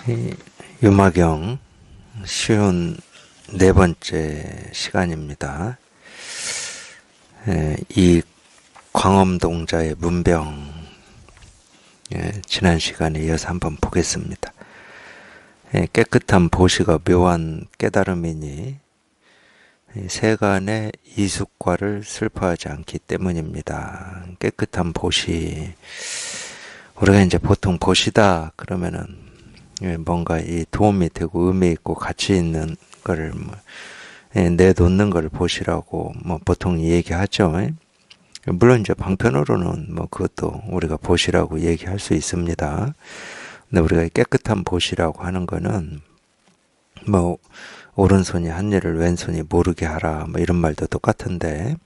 이 유마경 쉬운 네 번째 시간입니다. 이 광엄동자의 문병, 지난 시간에 이어서 한번 보겠습니다. 깨끗한 보시가 묘한 깨달음이니 세간의 이숙과를 슬퍼하지 않기 때문입니다. 깨끗한 보시, 우리가 이제 보통 보시다 그러면은 뭔가 이 도움이 되고 의미 있고 가치 있는 거를 내놓는 걸 보시라고 보통 얘기하죠. 물론 이제 방편으로는 그것도 우리가 보시라고 얘기할 수 있습니다. 근데 우리가 깨끗한 보시라고 하는 거는 오른손이 한 일을 왼손이 모르게 하라 이런 말도 똑같은데,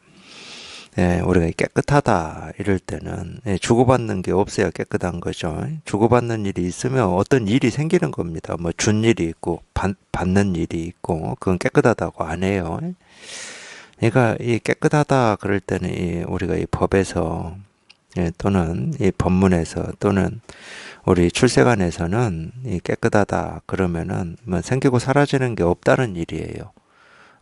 우리가 깨끗하다 이럴 때는 주고받는 게 없어야 깨끗한 거죠. 주고받는 일이 있으면 어떤 일이 생기는 겁니다. 준 일이 있고 받는 일이 있고 그건 깨끗하다고 안 해요. 그러니까 이 깨끗하다 그럴 때는 우리가 이 법에서 또는 이 법문에서 또는 우리 출세관에서는 이 깨끗하다 그러면은 생기고 사라지는 게 없다는 일이에요.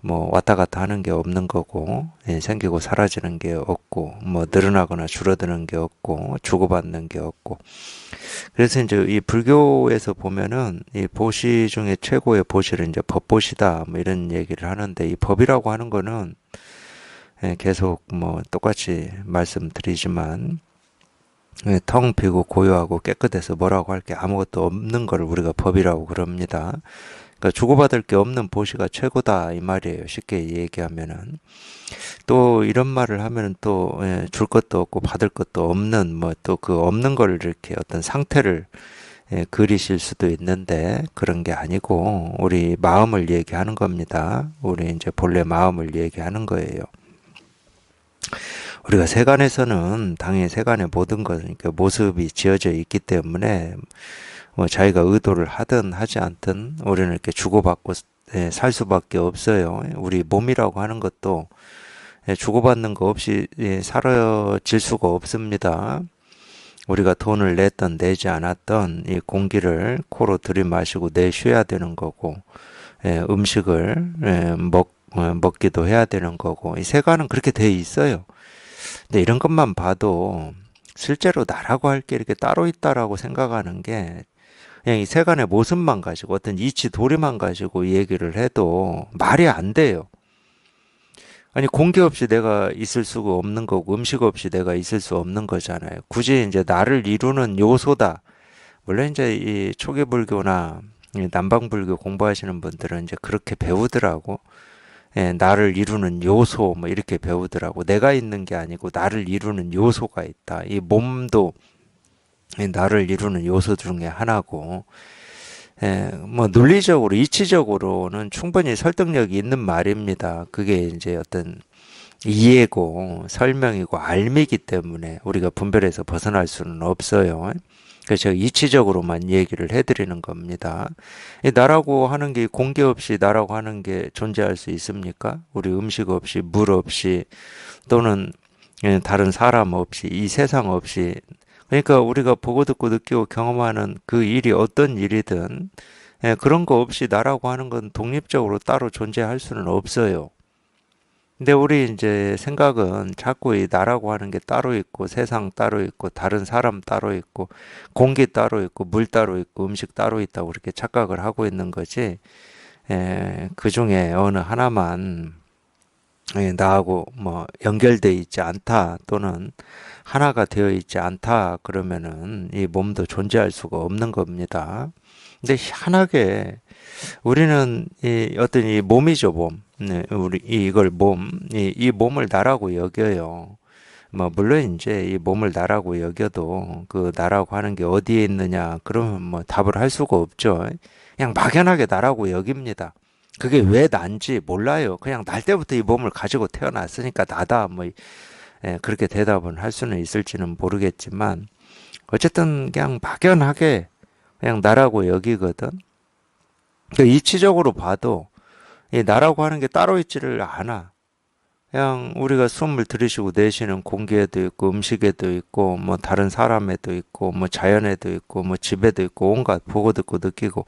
왔다 갔다 하는 게 없는 거고, 생기고 사라지는 게 없고, 늘어나거나 줄어드는 게 없고, 주고받는 게 없고. 그래서 이제 이 불교에서 보면은 이 보시 중에 최고의 보시를 이제 법보시다, 이런 얘기를 하는데, 이 법이라고 하는 거는 계속 똑같이 말씀드리지만, 텅 비고 고요하고 깨끗해서 뭐라고 할 게 아무것도 없는 걸 우리가 법이라고 그럽니다. 그러니까 주고받을 게 없는 보시가 최고다 이 말이에요. 쉽게 얘기하면은. 또 이런 말을 하면은 또 줄 것도 없고 받을 것도 없는 또 그 없는 걸 이렇게 어떤 상태를 그리실 수도 있는데 그런 게 아니고 우리 마음을 얘기하는 겁니다. 우리 이제 본래 마음을 얘기하는 거예요. 우리가 세간에서는 당연히 세간의 모든 것은 그러니까 모습이 지어져 있기 때문에 자기가 의도를 하든 하지 않든 우리는 이렇게 주고받고 살 수밖에 없어요. 우리 몸이라고 하는 것도 주고받는 거 없이 사라질 수가 없습니다. 우리가 돈을 냈던 내지 않았던 이 공기를 코로 들이마시고 내쉬어야 되는 거고, 음식을 먹기도 해야 되는 거고, 이 세간은 그렇게 돼 있어요. 근데 이런 것만 봐도 실제로 나라고 할 게 이렇게 따로 있다라고 생각하는 게 그냥 이 세간의 모습만 가지고 어떤 이치 도리만 가지고 이 얘기를 해도 말이 안 돼요. 아니 공기 없이 내가 있을 수가 없는 거고 음식 없이 내가 있을 수 없는 거잖아요. 굳이 이제 나를 이루는 요소다. 물론 이제 이 초기 불교나 이 남방 불교 공부하시는 분들은 이제 그렇게 배우더라고. 나를 이루는 요소 이렇게 배우더라고. 내가 있는 게 아니고 나를 이루는 요소가 있다. 이 몸도 나를 이루는 요소 중에 하나고, 논리적으로, 이치적으로는 충분히 설득력이 있는 말입니다. 그게 이제 어떤 이해고, 설명이고, 알미기 때문에 우리가 분별해서 벗어날 수는 없어요. 그래서 제가 이치적으로만 얘기를 해드리는 겁니다. 이 나라고 하는 게 공기 없이 나라고 하는 게 존재할 수 있습니까? 우리 음식 없이, 물 없이, 또는 다른 사람 없이, 이 세상 없이, 그러니까 우리가 보고 듣고 느끼고 경험하는 그 일이 어떤 일이든 그런 거 없이 나라고 하는 건 독립적으로 따로 존재할 수는 없어요. 근데 우리 이제 생각은 자꾸 이 나라고 하는 게 따로 있고 세상 따로 있고 다른 사람 따로 있고 공기 따로 있고 물 따로 있고 음식 따로 있다고 그렇게 착각을 하고 있는 거지. 그 중에 어느 하나만 나하고 연결돼 있지 않다 또는 하나가 되어 있지 않다 그러면은 이 몸도 존재할 수가 없는 겁니다. 근데 희한하게 우리는 이 어떤 이 몸이죠, 몸. 네, 우리 이걸 몸, 이 몸을 나라고 여겨요. 물론 이제 이 몸을 나라고 여겨도 그 나라고 하는 게 어디에 있느냐 그러면 답을 할 수가 없죠. 그냥 막연하게 나라고 여깁니다. 그게 왜 난지 몰라요. 그냥 날 때부터 이 몸을 가지고 태어났으니까 나다 그렇게 대답은 할 수는 있을지는 모르겠지만 어쨌든 그냥 막연하게 그냥 나라고 여기거든. 그 이치적으로 봐도 이 나라고 하는 게 따로 있지를 않아. 그냥 우리가 숨을 들이쉬고 내쉬는 공기에도 있고 음식에도 있고 뭐 다른 사람에도 있고 뭐 자연에도 있고 뭐 집에도 있고 온갖 보고 듣고 느끼고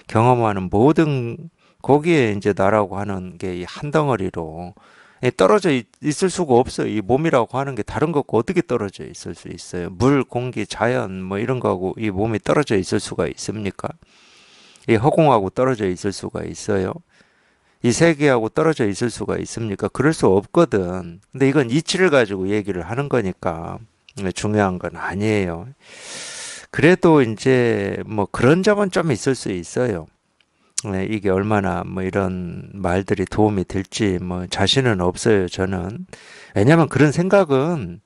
경험하는 모든 거기에 이제 나라고 하는 게 이 한 덩어리로 떨어져 있을 수가 없어요. 이 몸이라고 하는 게 다른 것과 어떻게 떨어져 있을 수 있어요? 물, 공기, 자연 뭐 이런 거하고 이 몸이 떨어져 있을 수가 있습니까? 이 허공하고 떨어져 있을 수가 있어요? 이 세계하고 떨어져 있을 수가 있습니까? 그럴 수 없거든. 근데 이건 이치를 가지고 얘기를 하는 거니까 중요한 건 아니에요. 그래도 이제 뭐 그런 점은 좀 있을 수 있어요. 이게 얼마나 뭐 이런 말들이 도움이 될지 뭐 자신은 없어요, 저는. 왜냐면 그런 생각은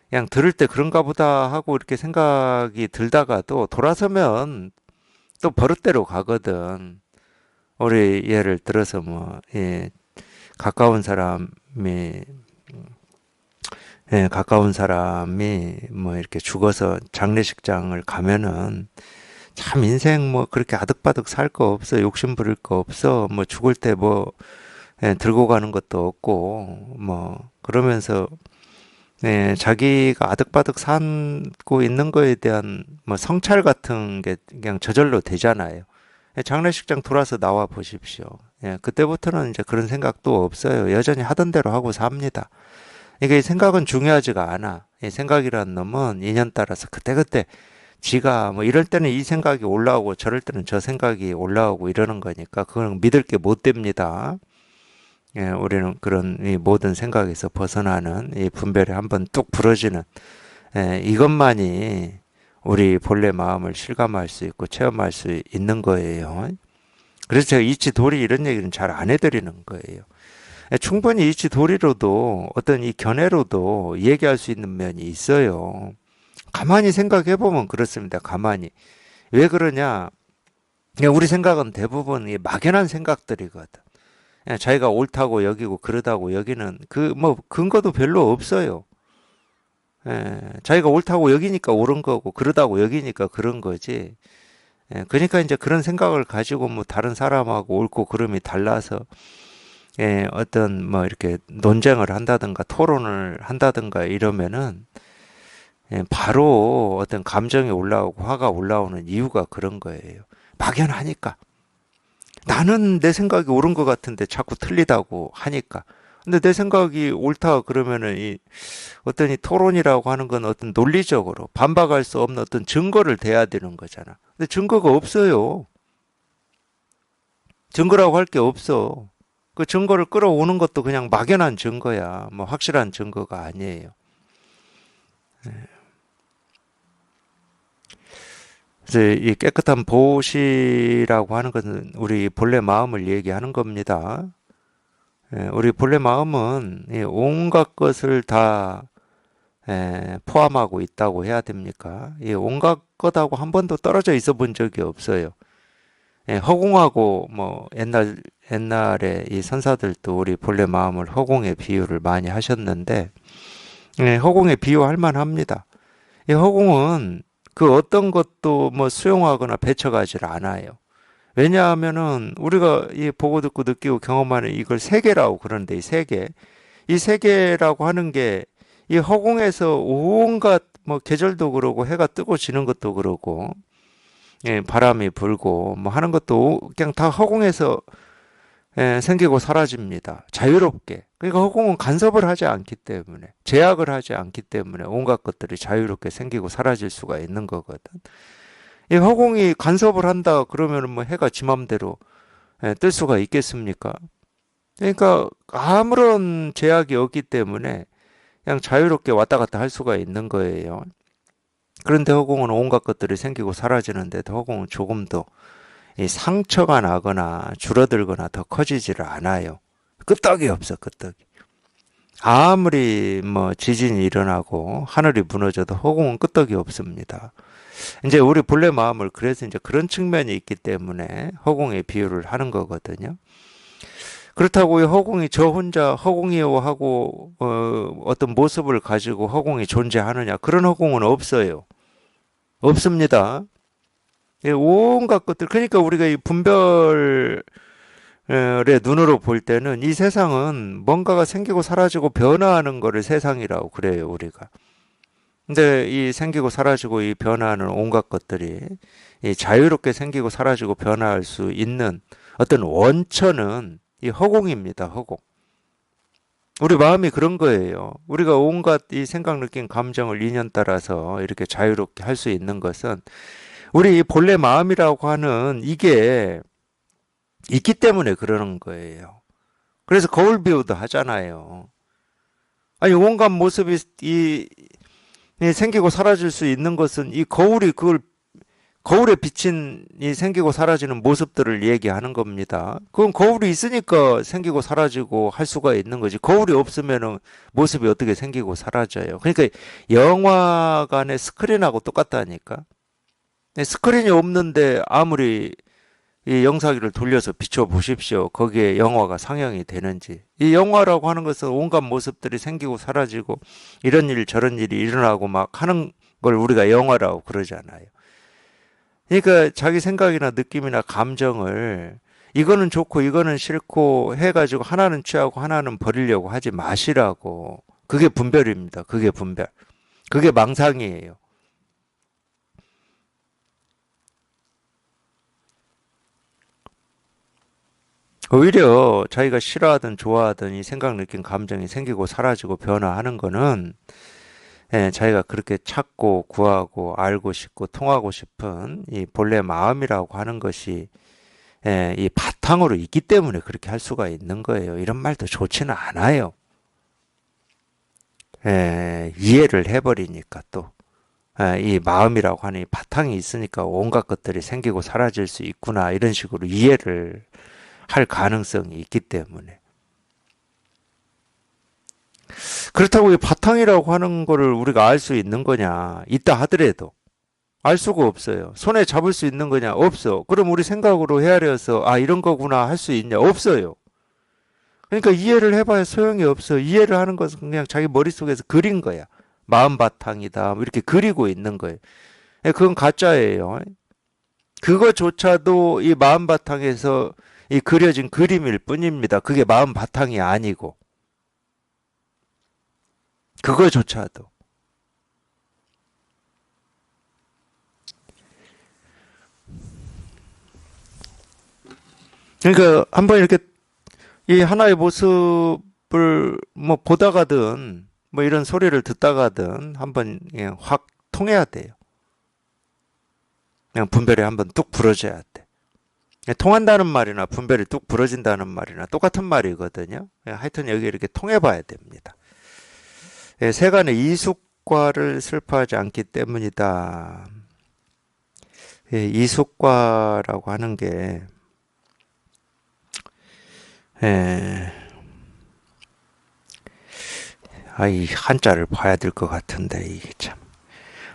그냥 들을 때 그런가 보다 하고 이렇게 생각이 들다가도 돌아서면 또 버릇대로 가거든. 우리 예를 들어서 뭐, 가까운 사람이, 가까운 사람이 뭐 이렇게 죽어서 장례식장을 가면은 참 인생 뭐 그렇게 아득바득 살 거 없어. 욕심 부릴 거 없어. 뭐 죽을 때 뭐, 들고 가는 것도 없고, 뭐, 그러면서, 자기가 아득바득 살고 있는 거에 대한 뭐 성찰 같은 게 그냥 저절로 되잖아요. 장례식장 돌아서 나와 보십시오. 그때부터는 이제 그런 생각도 없어요. 여전히 하던 대로 하고 삽니다. 이게 생각은 중요하지가 않아. 생각이라는 놈은 인연 따라서 그때그때 지가 뭐 이럴 때는 이 생각이 올라오고 저럴 때는 저 생각이 올라오고 이러는 거니까 그건 믿을 게 못 됩니다. 우리는 그런 이 모든 생각에서 벗어나는 이 분별이 한번 뚝 부러지는 이것만이 우리 본래 마음을 실감할 수 있고 체험할 수 있는 거예요. 그래서 제가 이치도리 이런 얘기는 잘 안 해드리는 거예요. 충분히 이치도리로도 어떤 이 견해로도 얘기할 수 있는 면이 있어요. 가만히 생각해 보면 그렇습니다. 가만히. 왜 그러냐? 우리 생각은 대부분 이 막연한 생각들이거든. 자기가 옳다고 여기고 그러다고 여기는 그 뭐 근거도 별로 없어요. 자기가 옳다고 여기니까 옳은 거고 그러다고 여기니까 그런 거지. 그러니까 이제 그런 생각을 가지고 뭐 다른 사람하고 옳고 그름이 달라서 어떤 뭐 이렇게 논쟁을 한다든가 토론을 한다든가 이러면은 바로 어떤 감정이 올라오고 화가 올라오는 이유가 그런 거예요. 막연하니까. 나는 내 생각이 옳은 것 같은데 자꾸 틀리다고 하니까. 근데 내 생각이 옳다 그러면은 이 어떤 이 토론이라고 하는 건 어떤 논리적으로 반박할 수 없는 어떤 증거를 대야 되는 거잖아. 근데 증거가 없어요. 증거라고 할 게 없어. 그 증거를 끌어오는 것도 그냥 막연한 증거야. 뭐 확실한 증거가 아니에요. 그래서 이 깨끗한 보시라고 하는 것은 우리 본래 마음을 얘기하는 겁니다. 우리 본래 마음은 이 온갖 것을 다 포함하고 있다고 해야 됩니까? 이 온갖 것하고 한 번도 떨어져 있어 본 적이 없어요. 허공하고 뭐 옛날에 이 선사들도 우리 본래 마음을 허공에 비유를 많이 하셨는데 허공에 비유할 만합니다. 이 허공은 그 어떤 것도 뭐 수용하거나 배척하지 않아요. 왜냐하면은 우리가 이 보고 듣고 느끼고 경험하는 이걸 세계라고 그러는데 이 세계, 이 세계라고 하는 게 이 허공에서 온갖 뭐 계절도 그러고 해가 뜨고 지는 것도 그러고 바람이 불고 뭐 하는 것도 그냥 다 허공에서 생기고 사라집니다. 자유롭게. 그러니까 허공은 간섭을 하지 않기 때문에 제약을 하지 않기 때문에 온갖 것들이 자유롭게 생기고 사라질 수가 있는 거거든. 이 허공이 간섭을 한다 그러면은 뭐 해가 지 맘대로 뜰 수가 있겠습니까? 그러니까 아무런 제약이 없기 때문에 그냥 자유롭게 왔다 갔다 할 수가 있는 거예요. 그런데 허공은 온갖 것들이 생기고 사라지는데도 허공은 조금도 이 상처가 나거나 줄어들거나 더 커지지를 않아요. 끄떡이 없어, 끄떡이. 아무리 뭐 지진이 일어나고 하늘이 무너져도 허공은 끄떡이 없습니다. 이제 우리 본래 마음을 그래서 이제 그런 측면이 있기 때문에 허공에 비유를 하는 거거든요. 그렇다고 이 허공이 저 혼자 허공이요 하고 어떤 모습을 가지고 허공이 존재하느냐? 그런 허공은 없어요. 없습니다. 예, 온갖 것들. 그러니까 우리가 이 분별을 눈으로 볼 때는 이 세상은 뭔가가 생기고 사라지고 변화하는 거를 세상이라고 그래요, 우리가. 근데 이 생기고 사라지고 이 변화하는 온갖 것들이 이 자유롭게 생기고 사라지고 변화할 수 있는 어떤 원천은 이 허공입니다, 허공. 우리 마음이 그런 거예요. 우리가 온갖 이 생각, 느낌, 감정을 인연 따라서 이렇게 자유롭게 할 수 있는 것은 우리 이 본래 마음이라고 하는 이게 있기 때문에 그러는 거예요. 그래서 거울 비유도 하잖아요. 아니, 온갖 모습이 이 생기고 사라질 수 있는 것은 이 거울이 그걸 거울에 비친 이 생기고 사라지는 모습들을 얘기하는 겁니다. 그건 거울이 있으니까 생기고 사라지고 할 수가 있는 거지. 거울이 없으면은 모습이 어떻게 생기고 사라져요. 그러니까 영화관의 스크린하고 똑같다니까. 스크린이 없는데 아무리 이 영상기를 돌려서 비춰 보십시오. 거기에 영화가 상영이 되는지. 이 영화라고 하는 것은 온갖 모습들이 생기고 사라지고 이런 일 저런 일이 일어나고 막 하는 걸 우리가 영화라고 그러잖아요. 그러니까 자기 생각이나 느낌이나 감정을 이거는 좋고 이거는 싫고 해가지고 하나는 취하고 하나는 버리려고 하지 마시라고. 그게 분별입니다. 그게 분별. 그게 망상이에요. 오히려 자기가 싫어하든 좋아하든 이 생각, 느낌, 감정이 생기고 사라지고 변화하는 거는 자기가 그렇게 찾고 구하고 알고 싶고 통하고 싶은 이 본래 마음이라고 하는 것이 이 바탕으로 있기 때문에 그렇게 할 수가 있는 거예요. 이런 말도 좋지는 않아요. 이해를 해버리니까 또. 이 마음이라고 하는 이 바탕이 있으니까 온갖 것들이 생기고 사라질 수 있구나 이런 식으로 이해를 할 가능성이 있기 때문에. 그렇다고 이 바탕이라고 하는 거를 우리가 알 수 있는 거냐? 있다 하더라도 알 수가 없어요. 손에 잡을 수 있는 거냐? 없어. 그럼 우리 생각으로 헤아려서 아 이런 거구나 할 수 있냐? 없어요. 그러니까 이해를 해봐야 소용이 없어. 이해를 하는 것은 그냥 자기 머릿속에서 그린 거야. 마음 바탕이다. 뭐 이렇게 그리고 있는 거예요. 그건 가짜예요. 그거조차도 이 마음 바탕에서 이 그려진 그림일 뿐입니다. 그게 마음 바탕이 아니고. 그거조차도. 그러니까 한번 이렇게 이 하나의 모습을 뭐 보다가든 뭐 이런 소리를 듣다가든 한번 그냥 확 통해야 돼요. 그냥 분별이 한번 뚝 부러져야 돼. 통한다는 말이나 분별이 뚝 부러진다는 말이나 똑같은 말이거든요. 하여튼 여기 이렇게 통해봐야 됩니다. 세간의 이숙과를 슬퍼하지 않기 때문이다. 이숙과라고 하는 게 이 한자를 봐야 될 것 같은데 이게 참.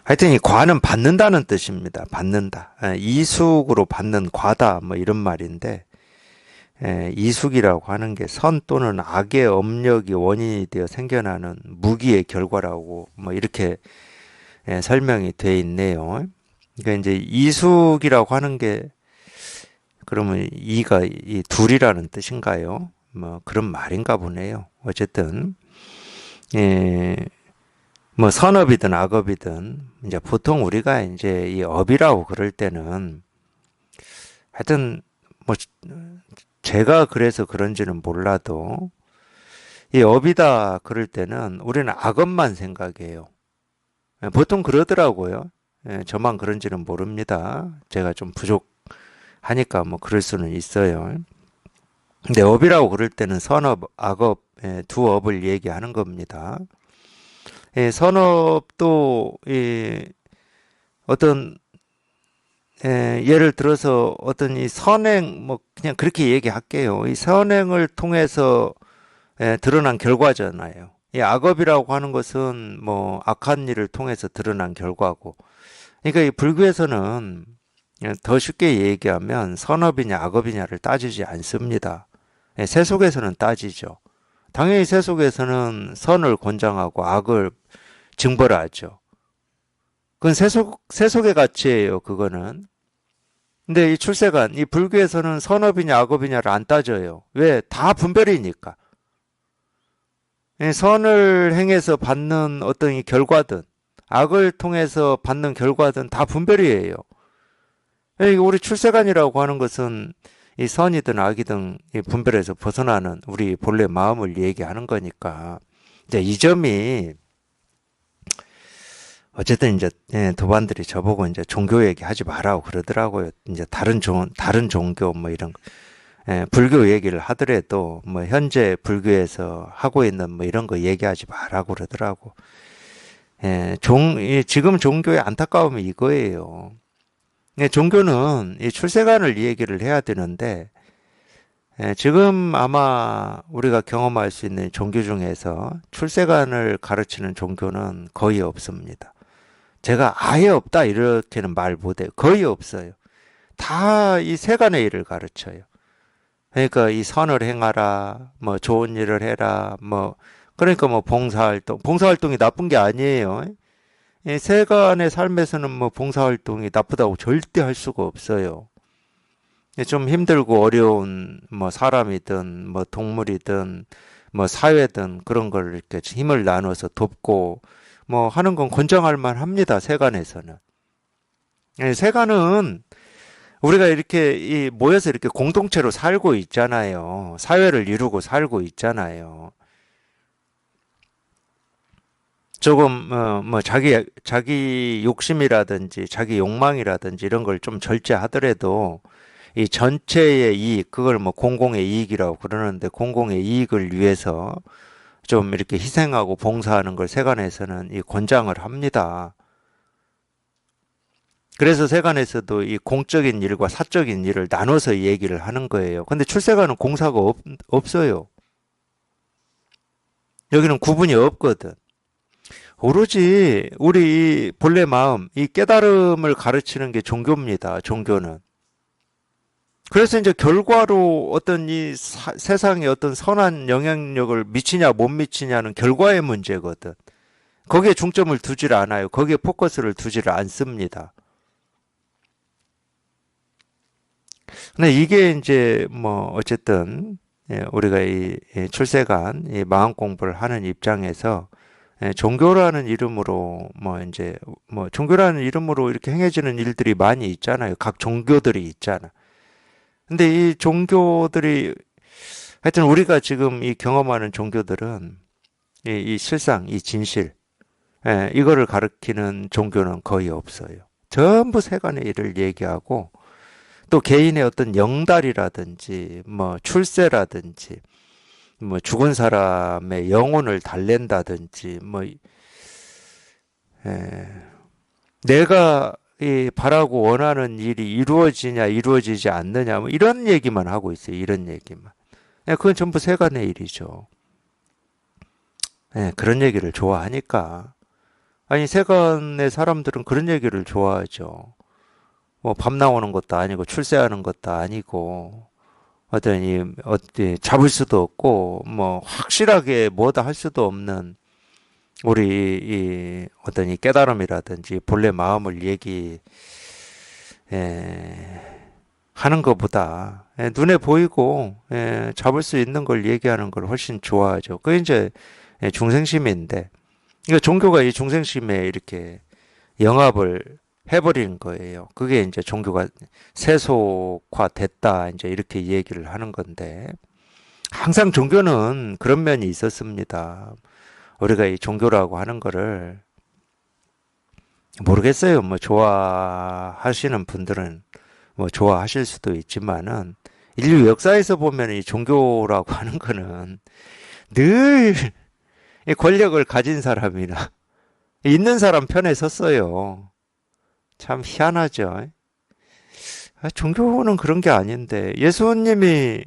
하여튼 이 과는 받는다는 뜻입니다. 받는다. 이숙으로 받는 과다 뭐 이런 말인데 이숙이라고 하는 게 선 또는 악의 업력이 원인이 되어 생겨나는 무기의 결과라고 뭐 이렇게 설명이 돼 있네요. 그러니까 이제 이숙이라고 하는 게 그러면 이가 이 둘이라는 뜻인가요? 뭐 그런 말인가 보네요. 어쨌든 뭐 선업이든 악업이든 이제 보통 우리가 이제 이 업이라고 그럴 때는 하여튼 뭐 제가 그래서 그런지는 몰라도 이 업이다 그럴 때는 우리는 악업만 생각해요. 보통 그러더라고요. 저만 그런지는 모릅니다. 제가 좀 부족하니까 뭐 그럴 수는 있어요. 근데 업이라고 그럴 때는 선업, 악업 두 업을 얘기하는 겁니다. 선업도 어떤 예를 들어서 어떤 이 선행 뭐 그냥 그렇게 얘기할게요. 이 선행을 통해서 드러난 결과잖아요. 이 악업이라고 하는 것은 뭐 악한 일을 통해서 드러난 결과고. 그러니까 이 불교에서는 더 쉽게 얘기하면 선업이냐 악업이냐를 따지지 않습니다. 세속에서는 따지죠. 당연히 세속에서는 선을 권장하고 악을 징벌하죠. 그건 세속의 가치예요, 그거는. 근데 이 출세관, 이 불교에서는 선업이냐 악업이냐를 안 따져요. 왜? 다 분별이니까. 이 선을 행해서 받는 어떤 이 결과든, 악을 통해서 받는 결과든 다 분별이에요. 우리 출세관이라고 하는 것은 이 선이든 악이든 이 분별에서 벗어나는 우리 본래 마음을 얘기하는 거니까. 이제 이 점이 어쨌든 이제 도반들이 저보고 이제 종교 얘기하지 말라고 그러더라고요. 이제 다른 종교 뭐 이런 불교 얘기를 하더라도 뭐 현재 불교에서 하고 있는 뭐 이런 거 얘기하지 말라고 그러더라고. 지금 종교의 안타까움이 이거예요. 종교는 이 출세관을 얘기를 해야 되는데 지금 아마 우리가 경험할 수 있는 종교 중에서 출세관을 가르치는 종교는 거의 없습니다. 제가 아예 없다 이렇게는 말 못해요. 거의 없어요. 다 이 세간의 일을 가르쳐요. 그러니까 이 선을 행하라, 뭐 좋은 일을 해라, 뭐 그러니까 뭐 봉사활동이 나쁜 게 아니에요. 이 세간의 삶에서는 뭐 봉사활동이 나쁘다고 절대 할 수가 없어요. 좀 힘들고 어려운 뭐 사람이든 뭐 동물이든 뭐 사회든 그런 걸 이렇게 힘을 나눠서 돕고 뭐 하는 건 권장할 만합니다. 세간에서는. 세간은 우리가 이렇게 모여서 이렇게 공동체로 살고 있잖아요. 사회를 이루고 살고 있잖아요. 조금 뭐 자기 욕심이라든지 자기 욕망이라든지 이런 걸 좀 절제하더라도 이 전체의 이익, 그걸 뭐 공공의 이익이라고 그러는데 공공의 이익을 위해서 좀 이렇게 희생하고 봉사하는 걸 세간에서는 이 권장을 합니다. 그래서 세간에서도 이 공적인 일과 사적인 일을 나눠서 얘기를 하는 거예요. 근데 출세관은 공사가 없어요. 여기는 구분이 없거든. 오로지 우리 본래 마음, 이 깨달음을 가르치는 게 종교입니다. 종교는. 그래서 이제 결과로 어떤 세상에 어떤 선한 영향력을 미치냐 못 미치냐는 결과의 문제거든. 거기에 중점을 두질 않아요. 거기에 포커스를 두지를 않습니다. 근데 이게 이제 뭐 어쨌든 우리가 이 출세관 이 마음 공부를 하는 입장에서 종교라는 이름으로 뭐 이제 뭐 종교라는 이름으로 이렇게 행해지는 일들이 많이 있잖아요. 각 종교들이 있잖아. 근데 이 종교들이 하여튼 우리가 지금 이 경험하는 종교들은 이 실상, 이 진실, 이거를 가르치는 종교는 거의 없어요. 전부 세간의 일을 얘기하고 또 개인의 어떤 영달이라든지 뭐 출세라든지 뭐 죽은 사람의 영혼을 달랜다든지 뭐 내가 바라고 원하는 일이 이루어지냐 이루어지지 않느냐 뭐 이런 얘기만 하고 있어요. 이런 얘기만. 그건 전부 세간의 일이죠. 그런 얘기를 좋아하니까. 아니 세간의 사람들은 그런 얘기를 좋아하죠. 뭐 밥 나오는 것도 아니고 출세하는 것도 아니고 어떤 잡을 수도 없고 뭐 확실하게 뭐다 할 수도 없는 우리 어떤 이 깨달음이라든지 본래 마음을 하는 것보다 눈에 보이고 잡을 수 있는 걸 얘기하는 걸 훨씬 좋아하죠. 그게 이제 중생심인데 이거 종교가 이 중생심에 이렇게 영합을 해버리는 거예요. 그게 이제 종교가 세속화됐다 이제 이렇게 얘기를 하는 건데 항상 종교는 그런 면이 있었습니다. 우리가 이 종교라고 하는 거를 모르겠어요. 뭐 좋아하시는 분들은 뭐 좋아하실 수도 있지만은 인류 역사에서 보면 이 종교라고 하는 거는 늘 이 권력을 가진 사람이나 있는 사람 편에 섰어요. 참 희한하죠. 종교는 그런 게 아닌데 예수님도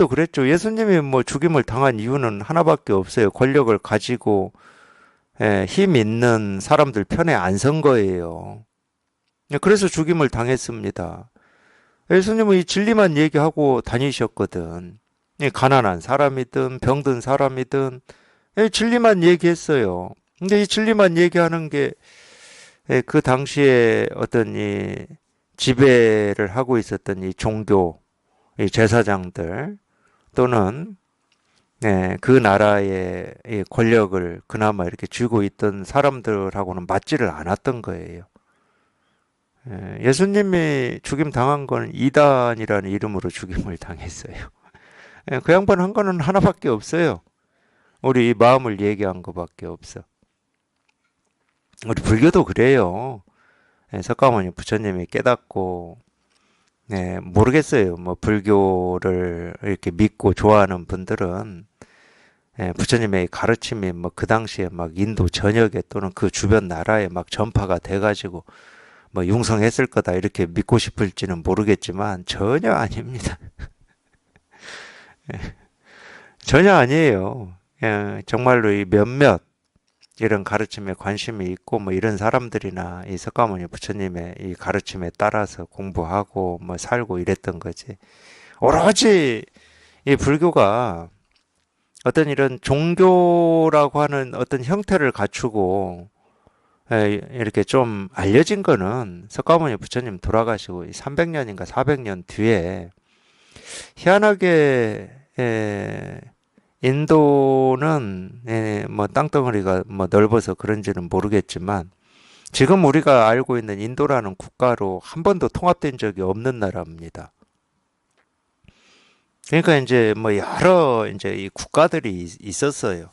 그랬죠. 예수님이 뭐 죽임을 당한 이유는 하나밖에 없어요. 권력을 가지고 힘 있는 사람들 편에 안 선 거예요. 그래서 죽임을 당했습니다. 예수님은 이 진리만 얘기하고 다니셨거든. 가난한 사람이든 병든 사람이든 진리만 얘기했어요. 근데 이 진리만 얘기하는 게 그 당시에 어떤 이 지배를 하고 있었던 이 종교, 이 제사장들 또는 그 나라의 이 권력을 그나마 이렇게 쥐고 있던 사람들하고는 맞지를 않았던 거예요. 예수님이 죽임 당한 건 이단이라는 이름으로 죽임을 당했어요. 그 양반 한 거는 하나밖에 없어요. 우리 이 마음을 얘기한 거밖에 없어. 우리 불교도 그래요. 석가모니 부처님이 깨닫고, 모르겠어요. 뭐 불교를 이렇게 믿고 좋아하는 분들은 부처님의 가르침이 뭐 그 당시에 막 인도 전역에 또는 그 주변 나라에 막 전파가 돼가지고 뭐 융성했을 거다 이렇게 믿고 싶을지는 모르겠지만 전혀 아닙니다. 전혀 아니에요. 정말로 이 몇몇 이런 가르침에 관심이 있고 뭐 이런 사람들이나 이 석가모니 부처님의 이 가르침에 따라서 공부하고 뭐 살고 이랬던 거지. 오로지 이 불교가 어떤 이런 종교라고 하는 어떤 형태를 갖추고 이렇게 좀 알려진 거는 석가모니 부처님 돌아가시고 300년인가 400년 뒤에 희한하게 인도는 뭐 땅덩어리가 뭐 넓어서 그런지는 모르겠지만 지금 우리가 알고 있는 인도라는 국가로 한 번도 통합된 적이 없는 나라입니다. 그러니까 이제 뭐 여러 이제 이 국가들이 있었어요.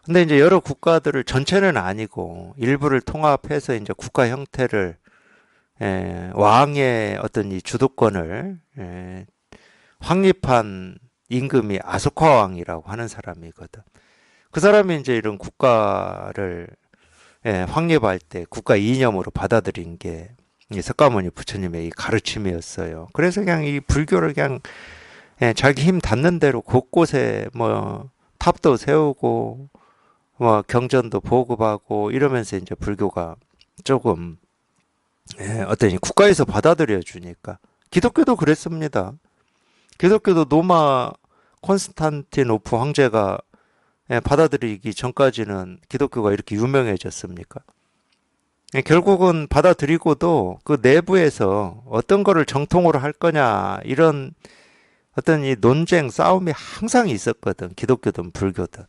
근데 이제 여러 국가들을 전체는 아니고 일부를 통합해서 이제 국가 형태를 왕의 어떤 이 주도권을 확립한 임금이 아소카 왕이라고 하는 사람이거든. 그 사람이 이제 이런 국가를 확립할 때 국가 이념으로 받아들인 게 이 석가모니 부처님의 이 가르침이었어요. 그래서 그냥 이 불교를 그냥 자기 힘 닿는 대로 곳곳에 뭐 탑도 세우고 뭐 경전도 보급하고 이러면서 이제 불교가 조금 어떤 이 국가에서 받아들여 주니까 기독교도 그랬습니다. 기독교도 노마 콘스탄티노프 황제가 받아들이기 전까지는 기독교가 이렇게 유명해졌습니까? 결국은 받아들이고도 그 내부에서 어떤 거를 정통으로 할 거냐 이런 어떤 이 논쟁 싸움이 항상 있었거든. 기독교든 불교든.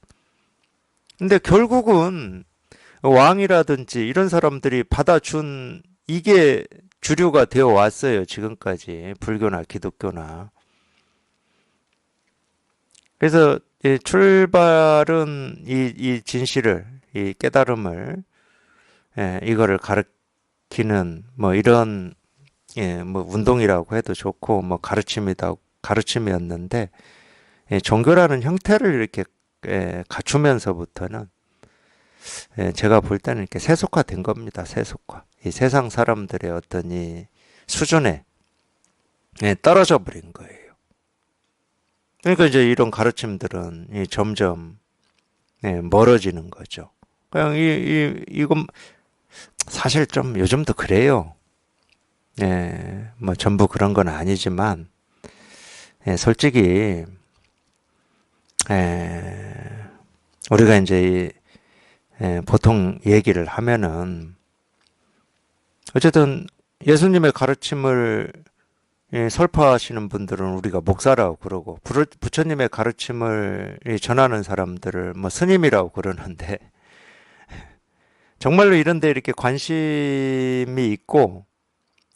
근데 결국은 왕이라든지 이런 사람들이 받아준 이게 주류가 되어 왔어요. 지금까지 불교나 기독교나. 그래서 이 출발은 이 진실을 이 깨달음을 이거를 가르치는 뭐 이런 뭐 운동이라고 해도 좋고 뭐 가르침이었는데 종교라는 형태를 이렇게 갖추면서부터는 제가 볼 때는 이렇게 세속화된 겁니다. 세속화. 이 세상 사람들의 어떤 이 수준에 떨어져 버린 거예요. 그러니까 이제 이런 가르침들은 점점 멀어지는 거죠. 그냥 이건 사실 좀 요즘도 그래요. 뭐 전부 그런 건 아니지만 솔직히 우리가 이제 보통 얘기를 하면은 어쨌든 예수님의 가르침을 설파하시는 분들은 우리가 목사라고 그러고 부처님의 가르침을 전하는 사람들을 뭐 스님이라고 그러는데 정말로 이런 데 이렇게 관심이 있고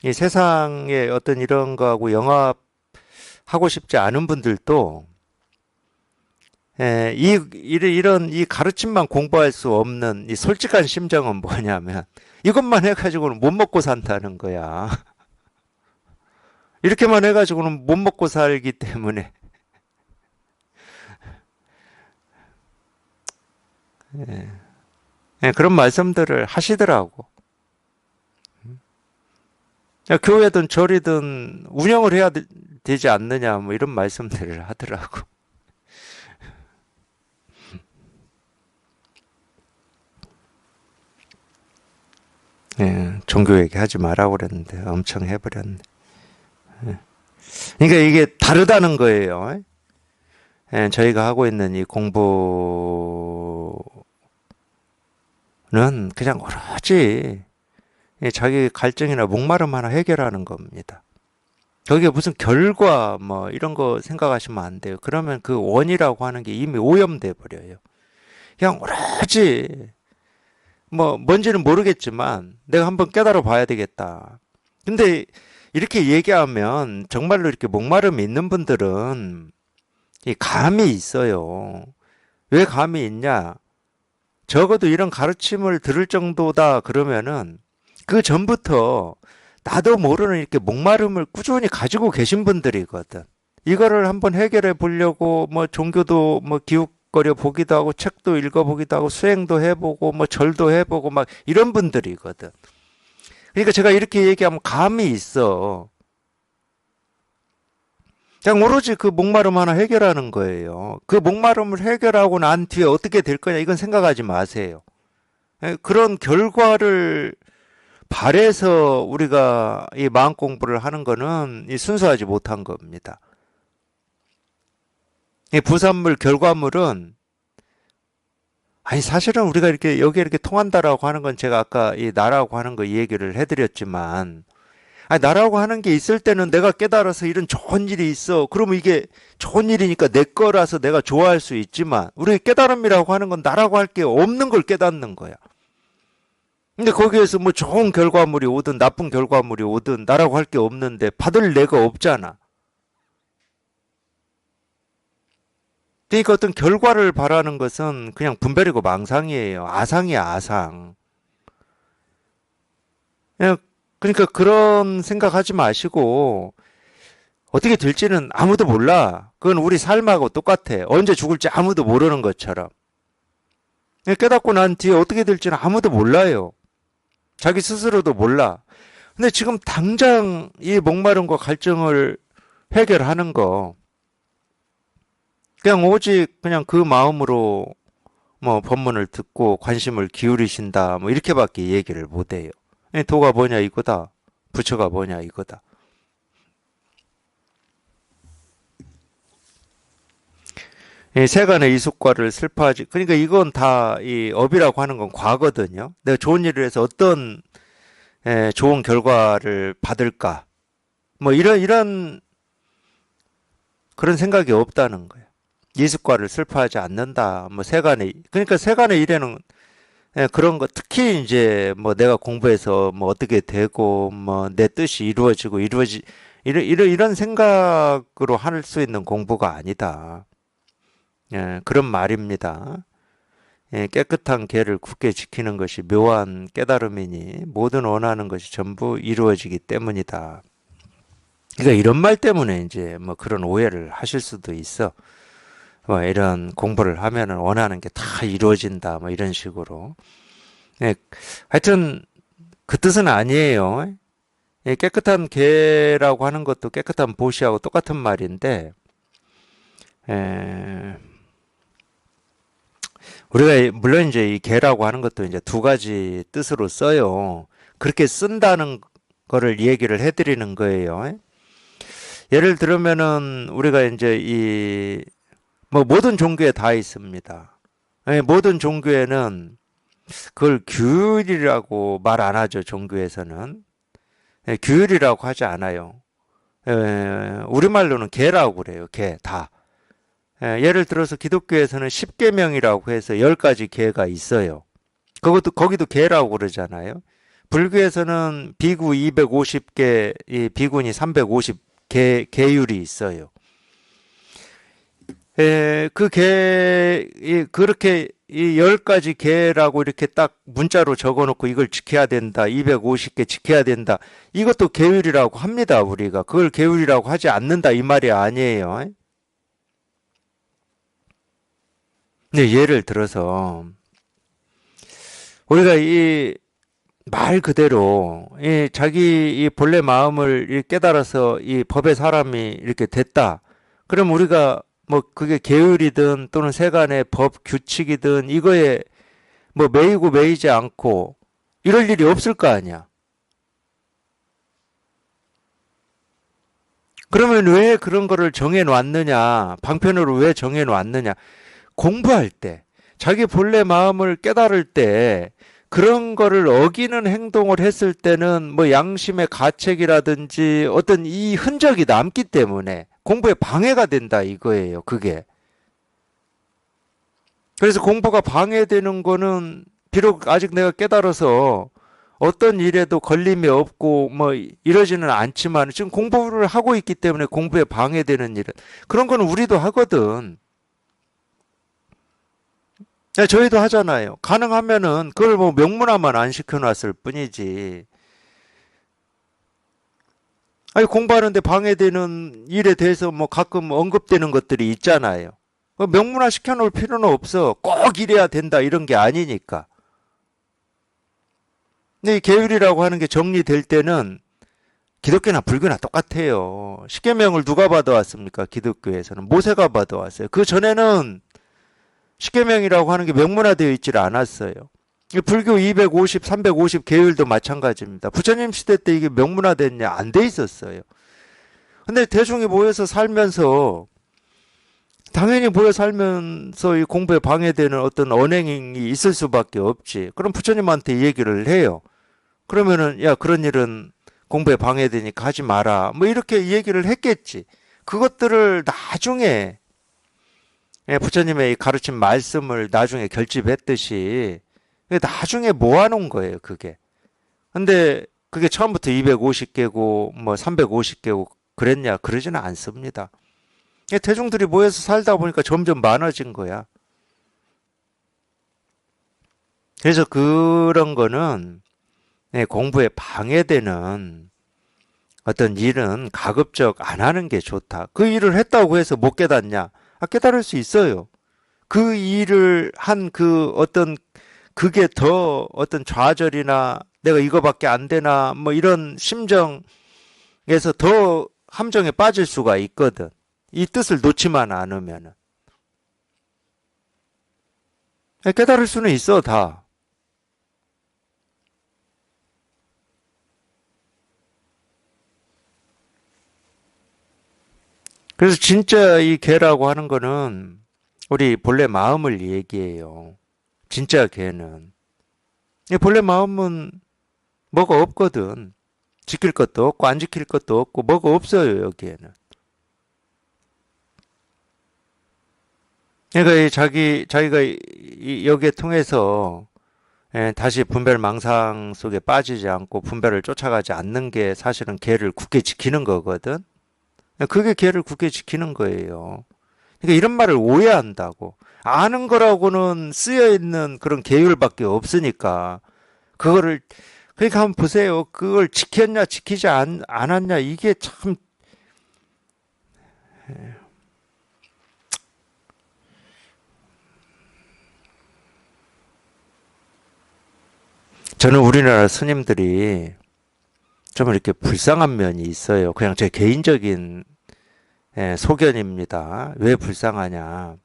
이 세상의 어떤 이런 거하고 영합하고 싶지 않은 분들도 이런 이 가르침만 공부할 수 없는 이 솔직한 심정은 뭐냐면 이것만 해가지고는 못 먹고 산다는 거야. 이렇게만 해가지고는 못 먹고 살기 때문에 그런 말씀들을 하시더라고. 야, 교회든 절이든 운영을 해야 되지 않느냐 뭐 이런 말씀들을 하더라고. 종교 얘기하지 말라고 그랬는데 엄청 해버렸네. 그러니까 이게 다르다는 거예요. 저희가 하고 있는 이 공부는 그냥 오로지 자기 갈증이나 목마름 하나 해결하는 겁니다. 거기에 무슨 결과 뭐 이런 거 생각하시면 안 돼요. 그러면 그 원이라고 하는 게 이미 오염돼 버려요. 그냥 오로지 뭐 뭔지는 모르겠지만 내가 한번 깨달아 봐야 되겠다. 근데 이렇게 얘기하면 정말로 이렇게 목마름이 있는 분들은 이 감이 있어요. 왜 감이 있냐? 적어도 이런 가르침을 들을 정도다 그러면은 그 전부터 나도 모르는 이렇게 목마름을 꾸준히 가지고 계신 분들이거든. 이거를 한번 해결해 보려고 뭐 종교도 뭐 기웃거려 보기도 하고 책도 읽어보기도 하고 수행도 해보고 뭐 절도 해보고 막 이런 분들이거든. 그러니까 제가 이렇게 얘기하면 감이 있어. 그냥 오로지 그 목마름 하나 해결하는 거예요. 그 목마름을 해결하고 난 뒤에 어떻게 될 거냐 이건 생각하지 마세요. 그런 결과를 바래서 우리가 이 마음 공부를 하는 거는 이 순수하지 못한 겁니다. 이 부산물 결과물은 아니 사실은 우리가 이렇게 여기 이렇게 통한다라고 하는 건 제가 아까 이 나라고 하는 거 이 얘기를 해드렸지만 아니 나라고 하는 게 있을 때는 내가 깨달아서 이런 좋은 일이 있어. 그러면 이게 좋은 일이니까 내 거라서 내가 좋아할 수 있지만 우리 깨달음이라고 하는 건 나라고 할 게 없는 걸 깨닫는 거야. 근데 거기에서 뭐 좋은 결과물이 오든 나쁜 결과물이 오든 나라고 할 게 없는데 받을 내가 없잖아. 그러니까 어떤 결과를 바라는 것은 그냥 분별이고 망상이에요. 아상이야, 아상. 그러니까 그런 생각하지 마시고 어떻게 될지는 아무도 몰라. 그건 우리 삶하고 똑같아. 언제 죽을지 아무도 모르는 것처럼. 깨닫고 난 뒤에 어떻게 될지는 아무도 몰라요. 자기 스스로도 몰라. 근데 지금 당장 이 목마름과 갈증을 해결하는 거 그냥 오직 그냥 그 마음으로 뭐 법문을 듣고 관심을 기울이신다 뭐 이렇게밖에 얘기를 못해요. 도가 뭐냐 이거다. 부처가 뭐냐 이거다. 세간의 이숙과를 슬퍼하지. 그러니까 이건 다 이 업이라고 하는 건 과거거든요. 내가 좋은 일을 해서 어떤 좋은 결과를 받을까? 뭐 이런 그런 생각이 없다는 거예요. 이숙과를 슬퍼하지 않는다. 뭐 세간의 그러니까 세간의 일에는 그런 거 특히 이제 뭐 내가 공부해서 뭐 어떻게 되고 뭐 내 뜻이 이루어지고 이런 생각으로 할 수 있는 공부가 아니다. 그런 말입니다. 깨끗한 계를 굳게 지키는 것이 묘한 깨달음이니 모든 원하는 것이 전부 이루어지기 때문이다. 그러니까 이런 말 때문에 이제 뭐 그런 오해를 하실 수도 있어. 뭐 이런 공부를 하면은 원하는 게 다 이루어진다. 뭐 이런 식으로. 하여튼 그 뜻은 아니에요. 깨끗한 계라고 하는 것도 깨끗한 보시하고 똑같은 말인데, 우리가 물론 이제 이 계라고 하는 것도 이제 두 가지 뜻으로 써요. 그렇게 쓴다는 거를 얘기를 해드리는 거예요. 예를 들면은 우리가 이제 이 뭐 모든 종교에 다 있습니다. 모든 종교에는 그걸 규율이라고 말 안 하죠. 종교에서는 규율이라고 하지 않아요. 우리말로는 계라고 그래요. 계 다. 예를 들어서 기독교에서는 10계명이라고 해서 10가지 계가 있어요. 거기도 계라고 그러잖아요. 불교에서는 비구 250계, 비구니 350 계율이 있어요. 그렇게 이 10가지 계라고 이렇게 딱 문자로 적어 놓고 이걸 지켜야 된다. 250개 지켜야 된다. 이것도 계율이라고 합니다, 우리가. 그걸 계율이라고 하지 않는다. 이 말이 아니에요. 근데 예를 들어서 우리가 이 말 그대로 자기 이 본래 마음을 깨달아서 이 법의 사람이 이렇게 됐다. 그럼 우리가 뭐 그게 계율이든 또는 세간의 법 규칙이든 이거에 뭐 매이고 매이지 않고 이럴 일이 없을 거 아니야. 그러면 왜 그런 거를 정해 놨느냐? 방편으로 왜 정해 놨느냐? 공부할 때 자기 본래 마음을 깨달을 때 그런 거를 어기는 행동을 했을 때는 뭐 양심의 가책이라든지 어떤 이 흔적이 남기 때문에 공부에 방해가 된다 이거예요, 그게. 그래서 공부가 방해되는 거는 비록 아직 내가 깨달아서 어떤 일에도 걸림이 없고 뭐 이러지는 않지만 지금 공부를 하고 있기 때문에 공부에 방해되는 일은 그런 거는 우리도 하거든. 네, 저희도 하잖아요. 가능하면은 그걸 뭐 명문화만 안 시켜놨을 뿐이지. 아니 공부하는데 방해되는 일에 대해서 뭐 가끔 언급되는 것들이 있잖아요. 명문화 시켜놓을 필요는 없어. 꼭 이래야 된다 이런 게 아니니까. 근데 이 계율이라고 하는 게 정리될 때는 기독교나 불교나 똑같아요. 십계명을 누가 받아왔습니까? 기독교에서는 모세가 받아왔어요. 그 전에는 십계명이라고 하는 게 명문화되어 있질 않았어요. 불교 250, 350 계율도 마찬가지입니다. 부처님 시대 때 이게 명문화됐냐? 안 돼 있었어요. 근데 대중이 모여서 살면서 당연히 모여 살면서 이 공부에 방해되는 어떤 언행이 있을 수밖에 없지. 그럼 부처님한테 이 얘기를 해요. 그러면은 야 그런 일은 공부에 방해되니까 하지 마라. 뭐 이렇게 얘기를 했겠지. 그것들을 나중에 부처님의 가르친 말씀을 나중에 결집했듯이 나중에 모아놓은 거예요, 그게. 근데 그게 처음부터 250개고 뭐 350개고 그랬냐? 그러지는 않습니다. 대중들이 모여서 살다 보니까 점점 많아진 거야. 그래서 그런 거는 공부에 방해되는 어떤 일은 가급적 안 하는 게 좋다. 그 일을 했다고 해서 못 깨닫냐? 깨달을 수 있어요. 그 일을 한 그 어떤 그게 더 어떤 좌절이나 내가 이거밖에 안 되나 뭐 이런 심정에서 더 함정에 빠질 수가 있거든. 이 뜻을 놓지만 않으면은. 깨달을 수는 있어, 다. 그래서 진짜 이 개라고 하는 거는 우리 본래 마음을 얘기해요. 진짜 개는. 이 본래 마음은 뭐가 없거든. 지킬 것도 없고 안 지킬 것도 없고 뭐가 없어요, 여기에는. 그러니까 자기가 여기에 통해서 다시 분별 망상 속에 빠지지 않고 분별을 쫓아가지 않는 게 사실은 개를 굳게 지키는 거거든. 그게 개를 굳게 지키는 거예요. 그러니까 이런 말을 오해한다고. 아는 거라고는 쓰여 있는 그런 계율밖에 없으니까 그거를 그러니까 한번 보세요. 그걸 지켰냐 지키지 않았냐 이게 참 저는 우리나라 스님들이 좀 이렇게 불쌍한 면이 있어요. 그냥 제 개인적인 소견입니다. 왜 불쌍하냐?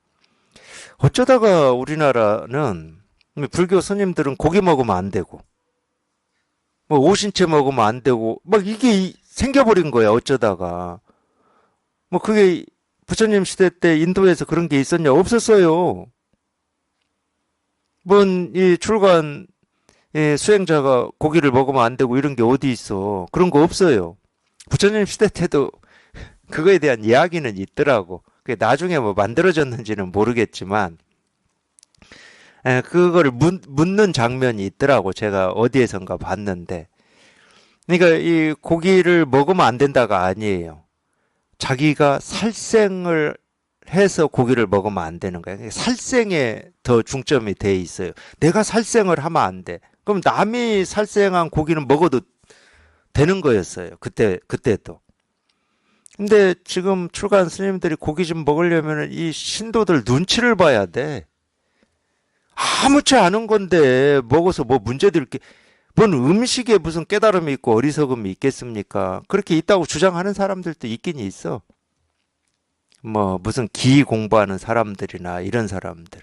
어쩌다가 우리나라는 불교 스님들은 고기 먹으면 안 되고 뭐 오신채 먹으면 안 되고 막 이게 생겨버린 거야 어쩌다가 뭐 그게 부처님 시대 때 인도에서 그런 게 있었냐 없었어요. 뭔 이 출간 수행자가 고기를 먹으면 안 되고 이런 게 어디 있어. 그런 거 없어요. 부처님 시대 때도 그거에 대한 이야기는 있더라고. 그게 나중에 뭐 만들어졌는지는 모르겠지만 그거를 묻는 장면이 있더라고. 제가 어디에선가 봤는데. 그러니까 이 고기를 먹으면 안 된다가 아니에요. 자기가 살생을 해서 고기를 먹으면 안 되는 거야. 살생에 더 중점이 돼 있어요. 내가 살생을 하면 안 돼. 그럼 남이 살생한 고기는 먹어도 되는 거였어요. 그때도. 근데 지금 출간 스님들이 고기 좀 먹으려면 이 신도들 눈치를 봐야 돼. 아무렇지 않은 건데 먹어서 뭐 문제될 게, 뭔 음식에 무슨 깨달음이 있고 어리석음이 있겠습니까? 그렇게 있다고 주장하는 사람들도 있긴 있어. 뭐 무슨 기 공부하는 사람들이나 이런 사람들.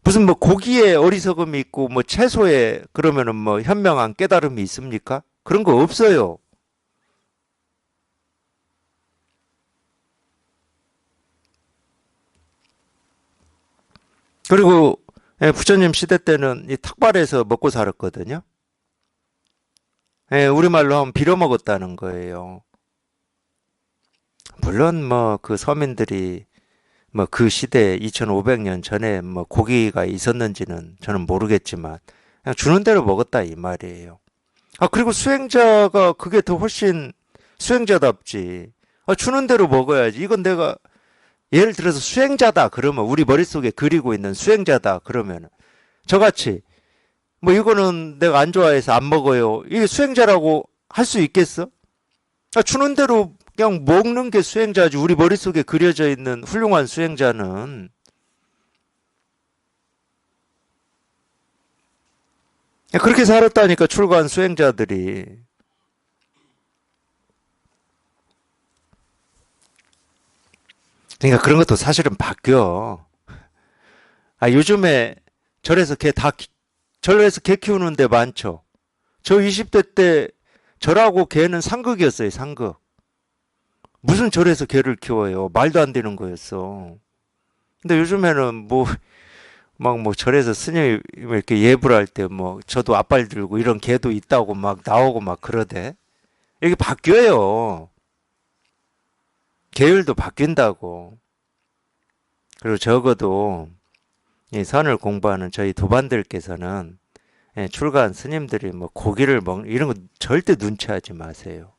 무슨 뭐 고기에 어리석음이 있고 뭐 채소에 그러면은 뭐 현명한 깨달음이 있습니까? 그런 거 없어요. 그리고 예, 부처님 시대 때는 이 탁발에서 먹고 살았거든요. 예, 우리말로 하면 빌어먹었다는 거예요. 물론 뭐 그 서민들이 뭐 그 시대에 2500년 전에 뭐 고기가 있었는지는 저는 모르겠지만 그냥 주는 대로 먹었다 이 말이에요. 아, 그리고 수행자가 그게 더 훨씬 수행자답지. 아, 주는 대로 먹어야지. 이건 내가 예를 들어서 수행자다 그러면 우리 머릿속에 그리고 있는 수행자다 그러면 저같이 뭐 이거는 내가 안 좋아해서 안 먹어요. 이게 수행자라고 할 수 있겠어? 아, 주는 대로 그냥 먹는 게 수행자지. 우리 머릿속에 그려져 있는 훌륭한 수행자는 그렇게 살았다니까 출가한 수행자들이. 그러니까 그런 것도 사실은 바뀌어. 아, 요즘에 절에서 절에서 개 키우는 데 많죠. 저 20대 때 절하고 개는 상극이었어요, 상극. 무슨 절에서 개를 키워요? 말도 안 되는 거였어. 근데 요즘에는 뭐, 막 뭐 절에서 스님이 이렇게 예불 할 때 뭐, 저도 앞발 들고 이런 개도 있다고 막 나오고 막 그러대. 이게 바뀌어요. 계율도 바뀐다고. 그리고 적어도 이 선을 공부하는 저희 도반들께서는 출가한 스님들이 뭐 고기를 먹는 이런 거 절대 눈치하지 마세요.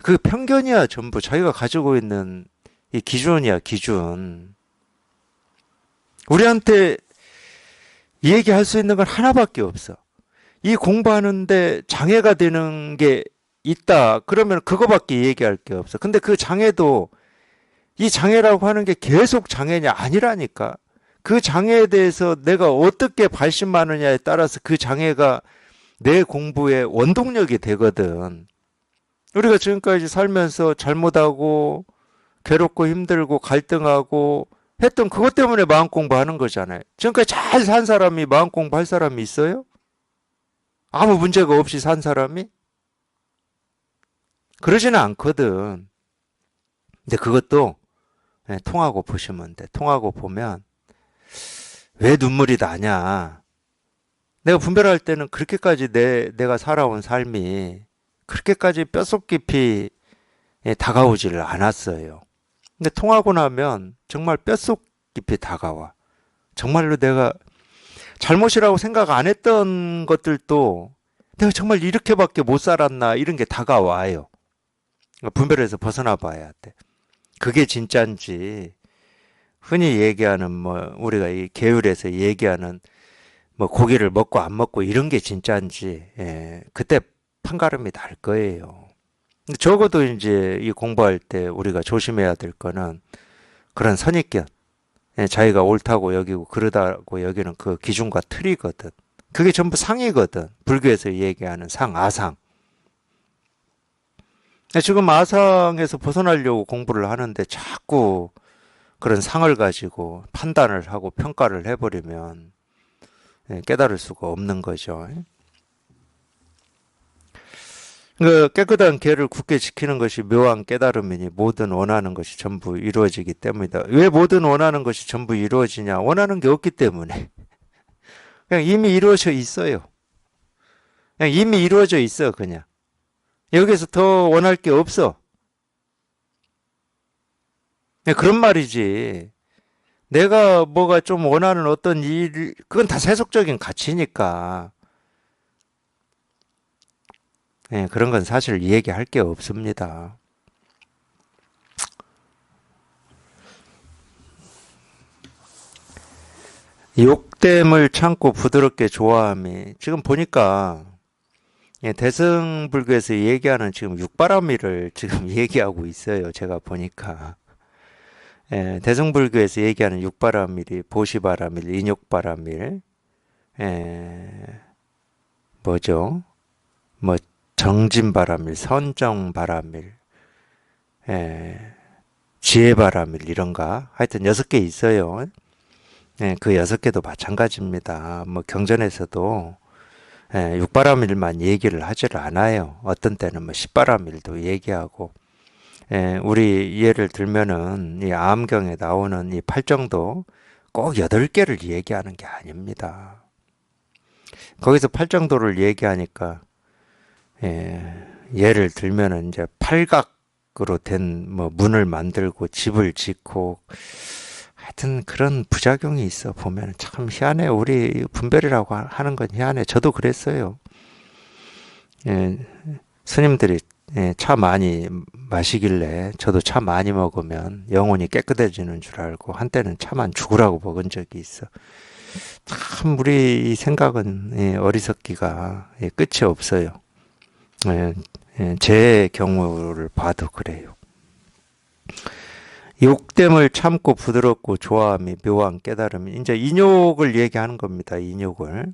그 편견이야 전부 자기가 가지고 있는 이 기준이야 기준. 우리한테 얘기할 수 있는 건 하나밖에 없어. 이 공부하는데 장애가 되는 게 있다. 그러면 그거밖에 얘기할 게 없어. 근데 그 장애도 이 장애라고 하는 게 계속 장애냐 아니라니까. 그 장애에 대해서 내가 어떻게 발심하느냐에 따라서 그 장애가 내 공부의 원동력이 되거든. 우리가 지금까지 살면서 잘못하고 괴롭고 힘들고 갈등하고 했던 그것 때문에 마음 공부하는 거잖아요. 지금까지 잘 산 사람이 마음 공부할 사람이 있어요? 아무 문제가 없이 산 사람이? 그러지는 않거든. 근데 그것도 통하고 보시면 돼. 통하고 보면 왜 눈물이 나냐. 내가 분별할 때는 그렇게까지 내가 살아온 삶이 그렇게까지 뼛속 깊이 다가오지를 않았어요. 근데 통하고 나면 정말 뼛속 깊이 다가와. 정말로 내가 잘못이라고 생각 안 했던 것들도 내가 정말 이렇게밖에 못 살았나 이런 게 다가와요. 분별해서 벗어나 봐야 돼. 그게 진짜인지 흔히 얘기하는 뭐 우리가 이 계율에서 얘기하는 뭐 고기를 먹고 안 먹고 이런 게 진짜인지 그때 판가름이 날 거예요. 근데 적어도 이제 이 공부할 때 우리가 조심해야 될 거는 그런 선입견, 자기가 옳다고 여기고 그러다고 여기는 그 기준과 틀이거든. 그게 전부 상이거든. 불교에서 얘기하는 상, 아상. 지금 아상에서 벗어나려고 공부를 하는데 자꾸 그런 상을 가지고 판단을 하고 평가를 해버리면 깨달을 수가 없는 거죠. 그 깨끗한 개를 굳게 지키는 것이 묘한 깨달음이니 모든 원하는 것이 전부 이루어지기 때문이다. 왜 모든 원하는 것이 전부 이루어지냐? 원하는 게 없기 때문에. 그냥 이미 이루어져 있어요. 그냥 이미 이루어져 있어, 그냥. 여기서 더 원할 게 없어. 그런 말이지. 내가 뭐가 좀 원하는 어떤 일, 그건 다 세속적인 가치니까. 그런 건 사실 얘기할 게 없습니다. 욕됨을 참고 부드럽게 좋아함이 지금 보니까 대승불교에서 얘기하는 지금 육바라밀을 지금 얘기하고 있어요. 제가 보니까. 대승불교에서 얘기하는 육바라밀이 보시바라밀, 인욕바라밀, 뭐죠? 뭐 정진바라밀, 선정바라밀, 지혜바라밀 이런가? 하여튼 6개 있어요. 그 6개도 마찬가지입니다. 뭐 경전에서도 육바라밀만 얘기를 하지를 않아요. 어떤 때는 뭐 십바라밀도 얘기하고 우리 예를 들면은 이 암경에 나오는 이 팔정도 꼭 8개를 얘기하는 게 아닙니다. 거기서 팔정도를 얘기하니까 예를 들면은 이제 팔각으로 된 뭐 문을 만들고 집을 짓고 하여튼 그런 부작용이 있어 보면 참 희한해. 우리 분별이라고 하는 건 희한해. 저도 그랬어요. 예, 스님들이 차 많이 마시길래 저도 차 많이 먹으면 영혼이 깨끗해지는 줄 알고 한때는 차만 죽으라고 먹은 적이 있어. 참 우리 이 생각은 어리석기가 끝이 없어요. 제 경우를 봐도 그래요. 욕됨을 참고 부드럽고 조화함이 묘한 깨달음이 이제 인욕을 얘기하는 겁니다. 인욕을.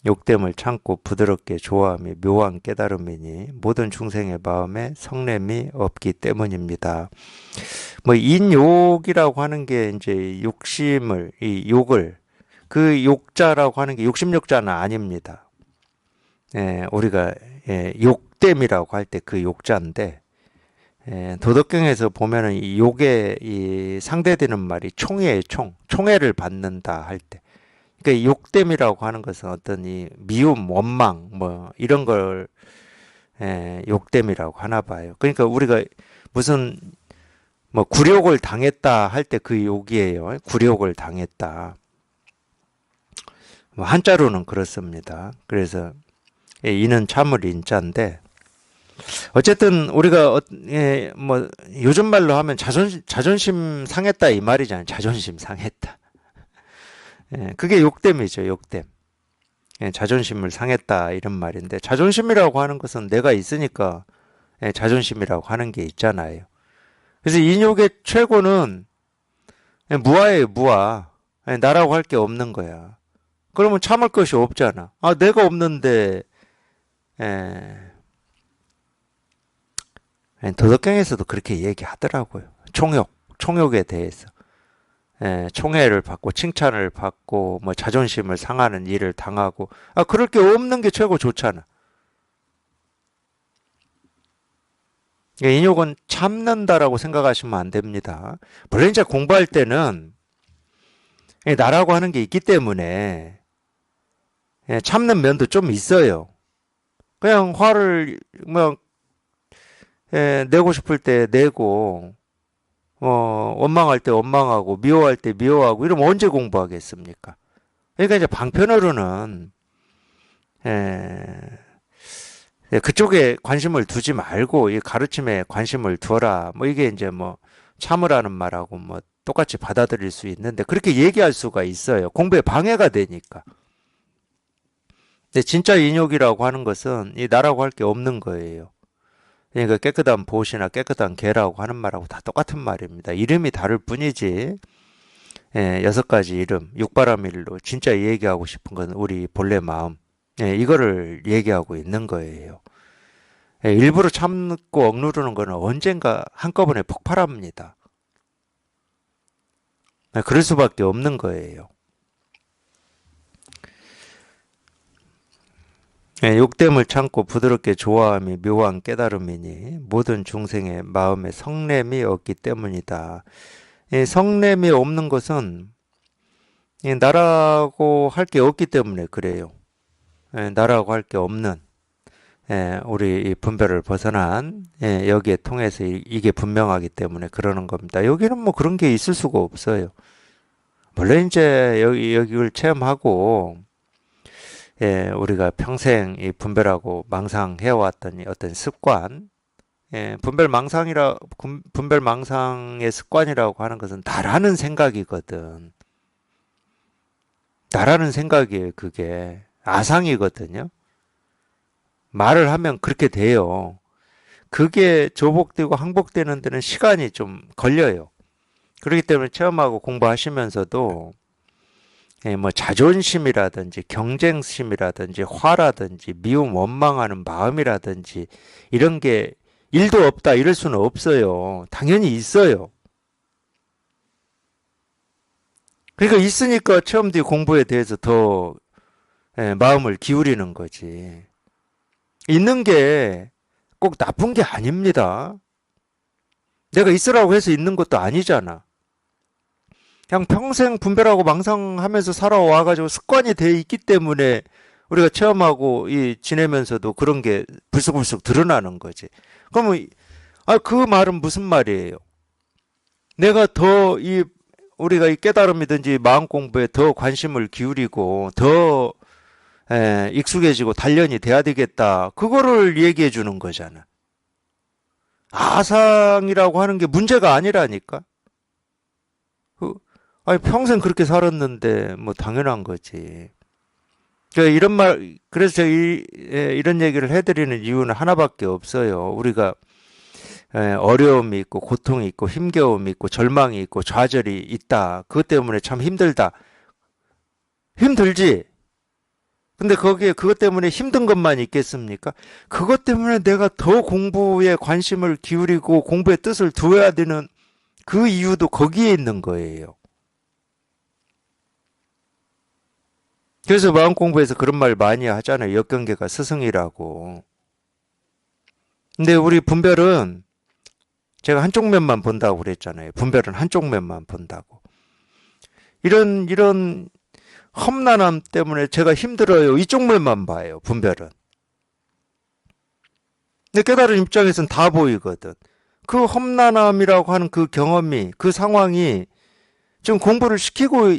욕됨을 참고 부드럽게 조화함이 묘한 깨달음이니 모든 중생의 마음에 성냄이 없기 때문입니다. 뭐 인욕이라고 하는 게 이제 욕심을 이 욕을 그 욕자라고 하는 게 욕심욕자는 아닙니다. 우리가 욕됨이라고 할 때 그 욕자인데 도덕경에서 보면은 이 욕에 이 상대되는 말이 총애의 총애를 받는다 할 때. 그러니까 욕됨이라고 하는 것은 어떤 이 미움, 원망 뭐 이런 걸 욕됨이라고 하나 봐요. 그러니까 우리가 무슨 뭐 굴욕을 당했다 할 때 그 욕이에요. 굴욕을 당했다. 뭐 한자로는 그렇습니다. 그래서 이는 참을 인자인데 어쨌든 우리가 뭐 요즘 말로 하면 자존심 상했다 이 말이잖아요. 자존심 상했다. 그게 욕됨이죠. 욕됨. 자존심을 상했다 이런 말인데 자존심이라고 하는 것은 내가 있으니까 자존심이라고 하는 게 있잖아요. 그래서 인욕의 최고는 무아예요. 무아. 나라고 할 게 없는 거야. 그러면 참을 것이 없잖아. 아, 내가 없는데 도덕경에서도 그렇게 얘기하더라고요. 총욕에 대해서. 총애를 받고 칭찬을 받고 뭐 자존심을 상하는 일을 당하고 그럴 게 없는 게 최고 좋잖아. 인욕은 참는다라고 생각하시면 안 됩니다. 물론 이제 공부할 때는 나라고 하는 게 있기 때문에 참는 면도 좀 있어요. 그냥 화를 뭐 내고 싶을 때 내고 원망할 때 원망하고 미워할 때 미워하고 이러면 언제 공부하겠습니까? 그러니까 이제 방편으로는 그쪽에 관심을 두지 말고 이 가르침에 관심을 두어라. 뭐 이게 이제 뭐 참으라는 말하고 뭐 똑같이 받아들일 수 있는데 그렇게 얘기할 수가 있어요. 공부에 방해가 되니까. 근데 진짜 인욕이라고 하는 것은 이 나라고 할 게 없는 거예요. 그러니까 깨끗한 보시나 깨끗한 개라고 하는 말하고 다 똑같은 말입니다. 이름이 다를 뿐이지 6가지 이름 육바라밀로 진짜 얘기하고 싶은 건 우리 본래 마음 이거를 얘기하고 있는 거예요. 일부러 참고 억누르는 거는 언젠가 한꺼번에 폭발합니다. 그럴 수밖에 없는 거예요. 욕됨을 참고 부드럽게 조화함이 묘한 깨달음이니 모든 중생의 마음에 성냄이 없기 때문이다. 성냄이 없는 것은 나라고 할 게 없기 때문에 그래요. 나라고 할 게 없는 우리 분별을 벗어난 여기에 통해서 이게 분명하기 때문에 그러는 겁니다. 여기는 뭐 그런 게 있을 수가 없어요. 물론 이제 여기를 체험하고 우리가 평생 이 분별하고 망상해왔던 어떤 습관, 분별 망상의 습관이라고 하는 것은 나라는 생각이거든. 나라는 생각이에요, 그게. 아상이거든요. 말을 하면 그렇게 돼요. 그게 조복되고 항복되는 데는 시간이 좀 걸려요. 그렇기 때문에 체험하고 공부하시면서도 뭐 자존심이라든지 경쟁심이라든지 화라든지 미움 원망하는 마음이라든지 이런 게 1도 없다 이럴 수는 없어요. 당연히 있어요. 그러니까 있으니까 체험 뒤 공부에 대해서 더 마음을 기울이는 거지. 있는 게 꼭 나쁜 게 아닙니다. 내가 있으라고 해서 있는 것도 아니잖아. 그냥 평생 분별하고 망상하면서 살아와가지고 습관이 돼 있기 때문에 우리가 체험하고 이 지내면서도 그런 게 불쑥불쑥 드러나는 거지. 그러면 그 말은 무슨 말이에요? 내가 더 우리가 이 깨달음이든지 마음 공부에 더 관심을 기울이고 더 익숙해지고 단련이 돼야 되겠다. 그거를 얘기해 주는 거잖아. 아상이라고 하는 게 문제가 아니라니까. 아니, 평생 그렇게 살았는데 뭐 당연한 거지. 이런 말, 그래서 제가 이런 얘기를 해드리는 이유는 하나밖에 없어요. 우리가 어려움이 있고 고통이 있고 힘겨움이 있고 절망이 있고 좌절이 있다. 그것 때문에 참 힘들다. 힘들지? 근데 거기에 그것 때문에 힘든 것만 있겠습니까? 그것 때문에 내가 더 공부에 관심을 기울이고 공부의 뜻을 두어야 되는 그 이유도 거기에 있는 거예요. 그래서 마음 공부에서 그런 말 많이 하잖아요. 역경계가 스승이라고. 근데 우리 분별은 제가 한쪽 면만 본다고 그랬잖아요. 분별은 한쪽 면만 본다고. 이런 험난함 때문에 제가 힘들어요. 이쪽 면만 봐요. 분별은. 근데 깨달은 입장에서는 다 보이거든. 그 험난함이라고 하는 그 경험이, 그 상황이 지금 공부를 시키고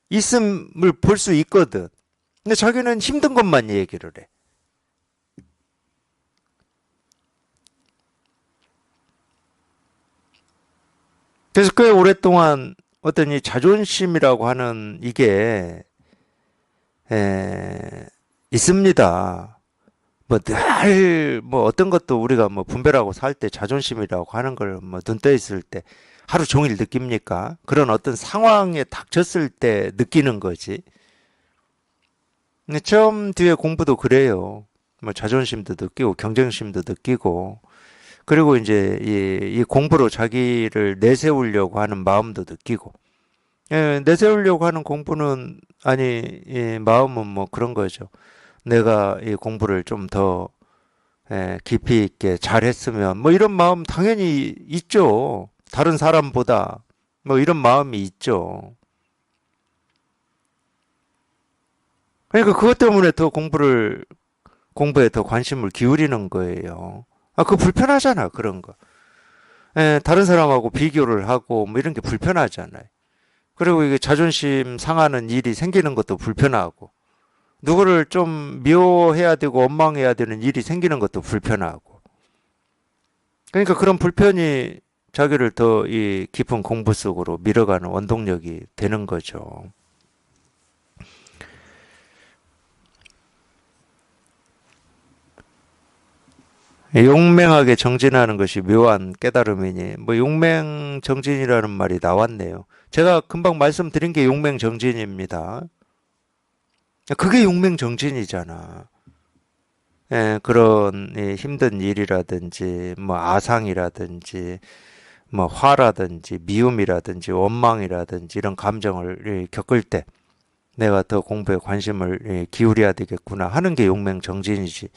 있음을 볼 수 있거든. 근데 자기는 힘든 것만 얘기를 해. 그래서 꽤 오랫동안 어떤 이 자존심이라고 하는 이게 있습니다. 뭐 늘 뭐 어떤 것도 우리가 뭐 분별하고 살 때 자존심이라고 하는 걸 뭐 눈 떠 있을 때 하루 종일 느낍니까? 그런 어떤 상황에 닥쳤을 때 느끼는 거지. 근데 처음 뒤에 공부도 그래요. 뭐 자존심도 느끼고 경쟁심도 느끼고 그리고 이제 이 공부로 자기를 내세우려고 하는 마음도 느끼고 내세우려고 하는 공부는 아니 이 마음은 뭐 그런 거죠. 내가 이 공부를 좀 더 깊이 있게 잘했으면 뭐 이런 마음 당연히 있죠. 다른 사람보다 뭐 이런 마음이 있죠. 그러니까 그것 때문에 더 공부에 더 관심을 기울이는 거예요. 그거 불편하잖아, 그런 거. 다른 사람하고 비교를 하고 뭐 이런 게 불편하잖아요. 그리고 이게 자존심 상하는 일이 생기는 것도 불편하고, 누구를 좀 미워해야 되고 원망해야 되는 일이 생기는 것도 불편하고. 그러니까 그런 불편이 자기를 더 이 깊은 공부 속으로 밀어가는 원동력이 되는 거죠. 용맹하게 정진하는 것이 묘한 깨달음이니, 뭐 용맹정진이라는 말이 나왔네요. 제가 금방 말씀드린 게 용맹정진입니다. 그게 용맹정진이잖아. 그런 힘든 일이라든지, 뭐 아상이라든지, 뭐 화라든지, 미움이라든지, 원망이라든지 이런 감정을 겪을 때 내가 더 공부에 관심을 기울여야 되겠구나 하는 게 용맹정진이지.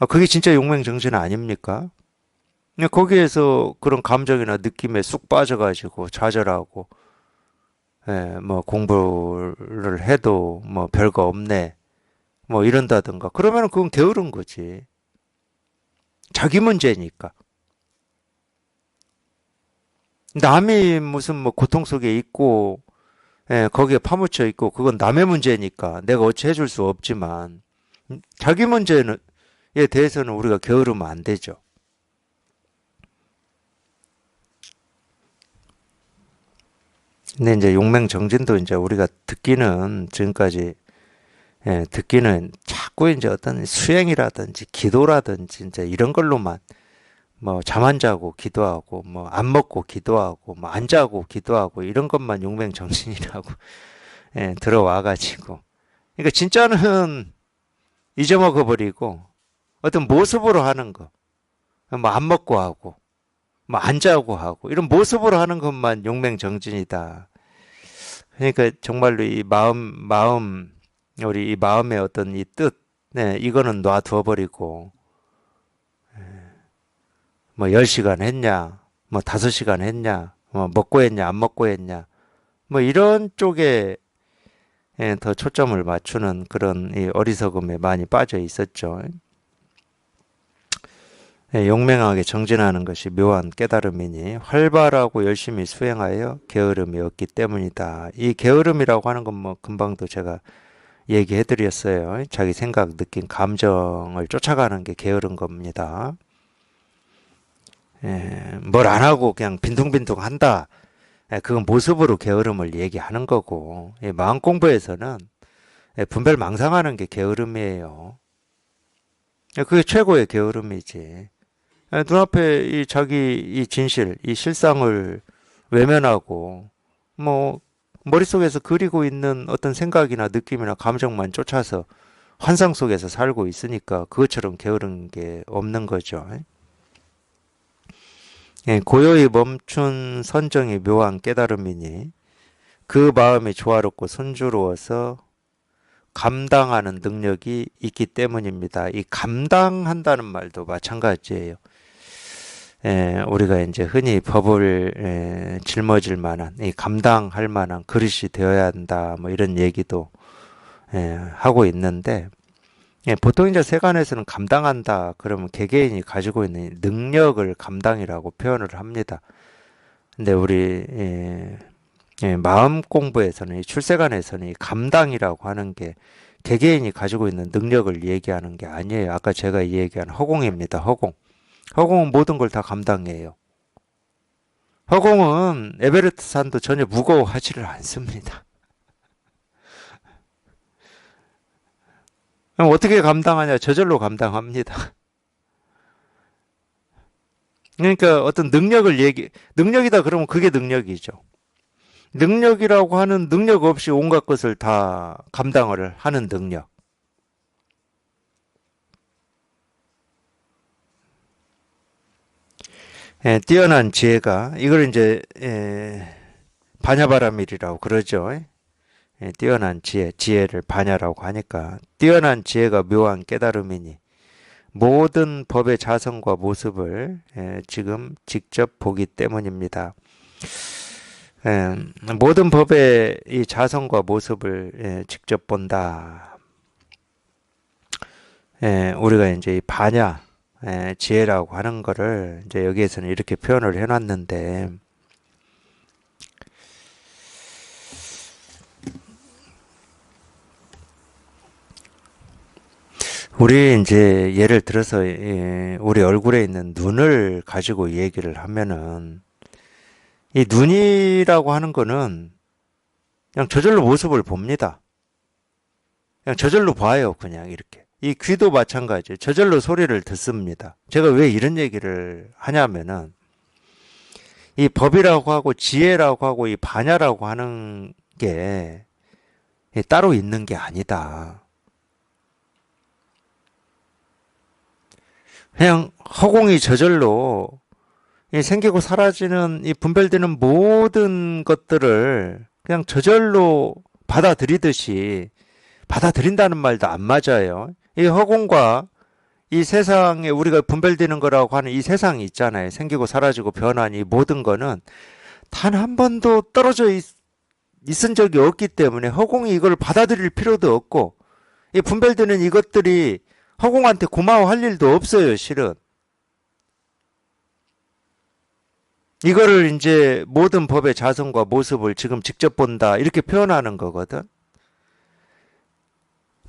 그게 진짜 용맹정진 아닙니까? 근데 거기에서 그런 감정이나 느낌에 쑥 빠져가지고 좌절하고, 뭐 공부를 해도 뭐 별거 없네. 뭐 이런다든가. 그러면 그건 게으른 거지. 자기 문제니까. 남이 무슨 뭐 고통 속에 있고, 거기에 파묻혀 있고, 그건 남의 문제니까 내가 어찌 해줄 수 없지만, 자기 문제에 대해서는 우리가 게으르면 안 되죠. 근데 이제 용맹정진도 이제 우리가 듣기는 지금까지 듣기는 자꾸 이제 어떤 수행이라든지 기도라든지 이제 이런 걸로만 뭐 잠 안 자고 기도하고 뭐 안 먹고 기도하고 뭐 안 자고 기도하고 이런 것만 용맹정신이라고 들어와 가지고 그러니까 진짜는 잊어먹어 버리고 어떤 모습으로 하는 거 뭐 안 먹고 하고 뭐 안 자고 하고 이런 모습으로 하는 것만 용맹정진이다. 그러니까 정말로 이 마음 우리 이 마음의 어떤 이 뜻, 이거는 놔두어 버리고 뭐 10시간 했냐, 뭐 5시간 했냐, 먹고 했냐, 안 먹고 했냐. 뭐 이런 쪽에 더 초점을 맞추는 그런 이 어리석음에 많이 빠져 있었죠. 용맹하게 정진하는 것이 묘한 깨달음이니 활발하고 열심히 수행하여 게으름이 없기 때문이다. 이 게으름이라고 하는 건 뭐 금방도 제가 얘기해 드렸어요. 자기 생각, 느낌, 감정을 쫓아가는 게 게으른 겁니다. 뭘 안 하고 그냥 빈둥빈둥 한다. 그건 모습으로 게으름을 얘기하는 거고, 마음 공부에서는 분별 망상하는 게 게으름이에요. 그게 최고의 게으름이지. 눈앞에 이 자기 이 진실, 이 실상을 외면하고, 뭐, 머릿속에서 그리고 있는 어떤 생각이나 느낌이나 감정만 쫓아서 환상 속에서 살고 있으니까 그것처럼 게으른 게 없는 거죠. 고요히 멈춘 선정이 묘한 깨달음이니 그 마음이 조화롭고 순조로워서 감당하는 능력이 있기 때문입니다. 이 감당한다는 말도 마찬가지예요. 우리가 이제 흔히 법을 짊어질 만한, 이 감당할 만한 그릇이 되어야 한다, 뭐 이런 얘기도 하고 있는데, 보통 이제 세간에서는 감당한다, 그러면 개개인이 가지고 있는 능력을 감당이라고 표현을 합니다. 근데 우리 마음 공부에서는, 이 출세간에서는 이 감당이라고 하는 게 개개인이 가지고 있는 능력을 얘기하는 게 아니에요. 아까 제가 얘기한 허공입니다. 허공. 허공은 모든 걸 다 감당해요. 허공은 에베레스트 산도 전혀 무거워하지를 않습니다. 그럼 어떻게 감당하냐? 저절로 감당합니다. 그러니까 어떤 능력이다 그러면 그게 능력이죠. 능력이라고 하는 능력 없이 온갖 것을 다 감당을 하는 능력. 뛰어난 지혜가, 이걸 이제, 반야바라밀이라고 그러죠. 뛰어난 지혜를 반야라고 하니까, 뛰어난 지혜가 묘한 깨달음이니, 모든 법의 자성과 모습을 지금 직접 보기 때문입니다. 모든 법의 이 자성과 모습을 직접 본다. 우리가 이제 이 반야, 지혜라고 하는 거를 이제 여기에서는 이렇게 표현을 해놨는데, 우리 이제 예를 들어서 우리 얼굴에 있는 눈을 가지고 얘기를 하면은 이 눈이라고 하는 거는 그냥 저절로 모습을 봅니다. 그냥 저절로 봐요. 그냥 이렇게. 이 귀도 마찬가지예요. 저절로 소리를 듣습니다. 제가 왜 이런 얘기를 하냐면은 이 법이라고 하고 지혜라고 하고 이 반야라고 하는 게 따로 있는 게 아니다. 그냥 허공이 저절로 이 생기고 사라지는 이 분별되는 모든 것들을 그냥 저절로 받아들이듯이 받아들인다는 말도 안 맞아요. 이 허공과 이 세상에 우리가 분별되는 거라고 하는 이 세상이 있잖아요. 생기고 사라지고 변한 이 모든 거는 단 한 번도 떨어져 있은 적이 없기 때문에 허공이 이걸 받아들일 필요도 없고 이 분별되는 이것들이 허공한테 고마워할 일도 없어요, 실은. 이거를 이제 모든 법의 자성과 모습을 지금 직접 본다, 이렇게 표현하는 거거든.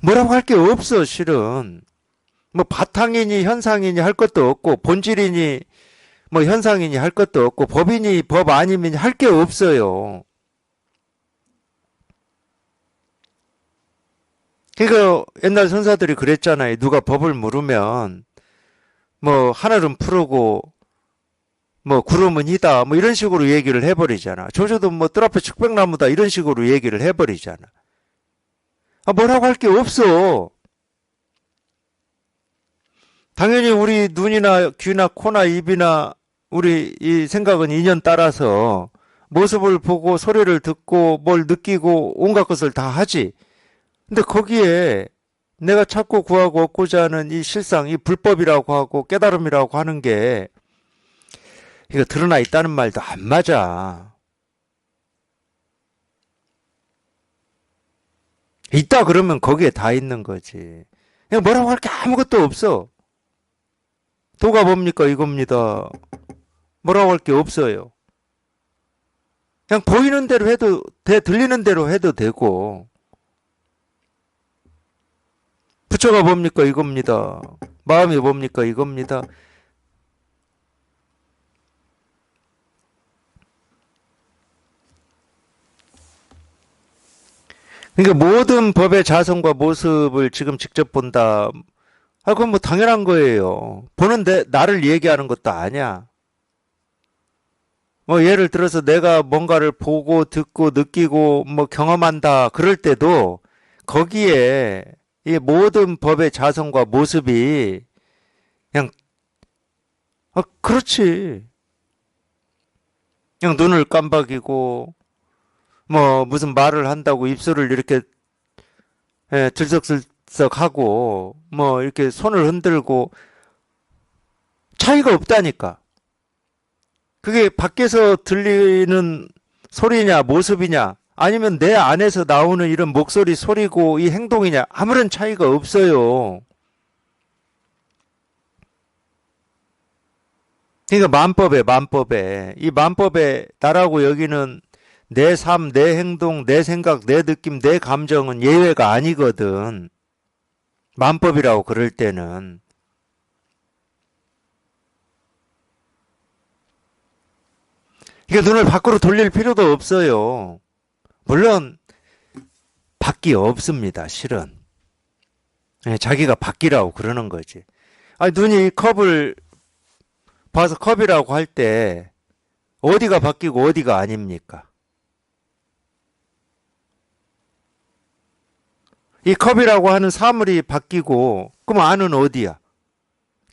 뭐라고 할 게 없어, 실은. 뭐 바탕이니 현상이니 할 것도 없고, 본질이니 뭐 현상이니 할 것도 없고, 법이니 법 아니니 할 게 없어요. 그러니까 옛날 선사들이 그랬잖아요. 누가 법을 물으면 뭐 하늘은 푸르고 뭐 구름은 이다 뭐 이런 식으로 얘기를 해버리잖아. 조조도 뭐 뜰 앞에 측백나무다 이런 식으로 얘기를 해버리잖아. 뭐라고 할 게 없어. 당연히 우리 눈이나 귀나 코나 입이나 우리 이 생각은 인연 따라서 모습을 보고 소리를 듣고 뭘 느끼고 온갖 것을 다 하지. 근데 거기에 내가 찾고 구하고 얻고자 하는 이 실상, 이 불법이라고 하고 깨달음이라고 하는 게 이거 드러나 있다는 말도 안 맞아. 있다 그러면 거기에 다 있는 거지. 그냥 뭐라고 할 게 아무것도 없어. 도가 뭡니까? 이겁니다. 뭐라고 할 게 없어요. 그냥 보이는 대로 해도 돼, 들리는 대로 해도 되고. 부처가 뭡니까? 이겁니다. 마음이 뭡니까? 이겁니다. 그러니까 모든 법의 자성과 모습을 지금 직접 본다. 아, 그건 뭐 당연한 거예요. 보는데 나를 얘기하는 것도 아니야. 뭐 예를 들어서 내가 뭔가를 보고 듣고 느끼고 뭐 경험한다. 그럴 때도 거기에 이 모든 법의 자성과 모습이 그냥 그렇지. 그냥 눈을 깜박이고 뭐 무슨 말을 한다고 입술을 이렇게 들썩들썩하고 뭐 이렇게 손을 흔들고 차이가 없다니까. 그게 밖에서 들리는 소리냐 모습이냐 아니면 내 안에서 나오는 이런 목소리 소리고 이 행동이냐 아무런 차이가 없어요. 그러니까 만법에 이 만법에 나라고 여기는 내 삶, 내 행동, 내 생각, 내 느낌, 내 감정은 예외가 아니거든. 만법이라고 그럴 때는. 이게 눈을 밖으로 돌릴 필요도 없어요. 물론 밖이 없습니다. 실은. 자기가 밖이라고 그러는 거지. 아니, 눈이 컵을 봐서 컵이라고 할 때 어디가 바뀌고 어디가 아닙니까? 이 컵이라고 하는 사물이 바뀌고 그럼 안은 어디야?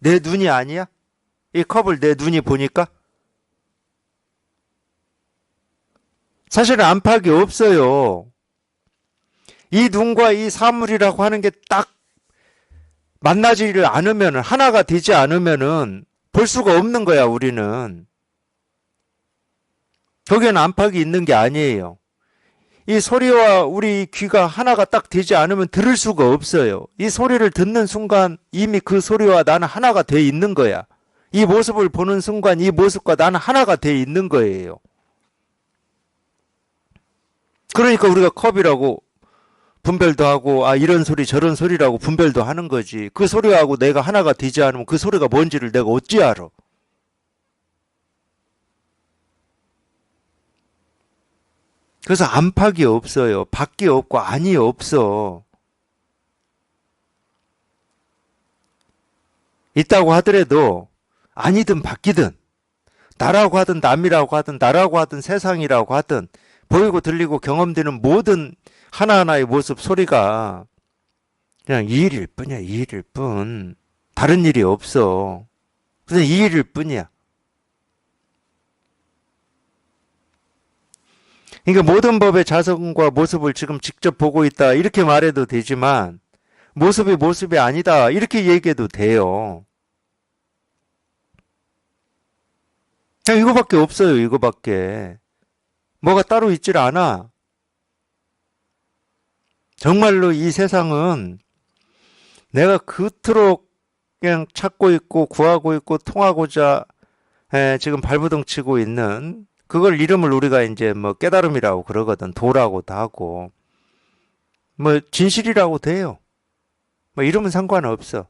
내 눈이 아니야? 이 컵을 내 눈이 보니까? 사실은 안팎이 없어요. 이 눈과 이 사물이라고 하는 게 딱 만나지를 않으면 하나가 되지 않으면은 볼 수가 없는 거야 우리는. 거기에는 안팎이 있는 게 아니에요. 이 소리와 우리 귀가 하나가 딱 되지 않으면 들을 수가 없어요. 이 소리를 듣는 순간 이미 그 소리와 나는 하나가 돼 있는 거야. 이 모습을 보는 순간 이 모습과 나는 하나가 돼 있는 거예요. 그러니까 우리가 컵이라고 분별도 하고 이런 소리 저런 소리라고 분별도 하는 거지. 그 소리하고 내가 하나가 되지 않으면 그 소리가 뭔지를 내가 어찌 알아. 그래서 안팎이 없어요. 밖이 없고 안이 없어. 있다고 하더라도 아니든 밖이든 나라고 하든 남이라고 하든 나라고 하든 세상이라고 하든 보이고 들리고 경험되는 모든 하나하나의 모습 소리가 그냥 이 일일 뿐이야. 이 일일 뿐. 다른 일이 없어. 그냥 이 일일 뿐이야. 그러니까 모든 법의 자성과 모습을 지금 직접 보고 있다. 이렇게 말해도 되지만 모습이 모습이 아니다. 이렇게 얘기해도 돼요. 그냥 이거밖에 없어요. 이거밖에. 뭐가 따로 있질 않아. 정말로 이 세상은 내가 그토록 그냥 찾고 있고 구하고 있고 통하고자 지금 발버둥 치고 있는 그걸 이름을 우리가 이제 뭐 깨달음이라고 그러거든. 도라고도 하고 뭐 진실이라고 돼요. 뭐 이름은 상관없어.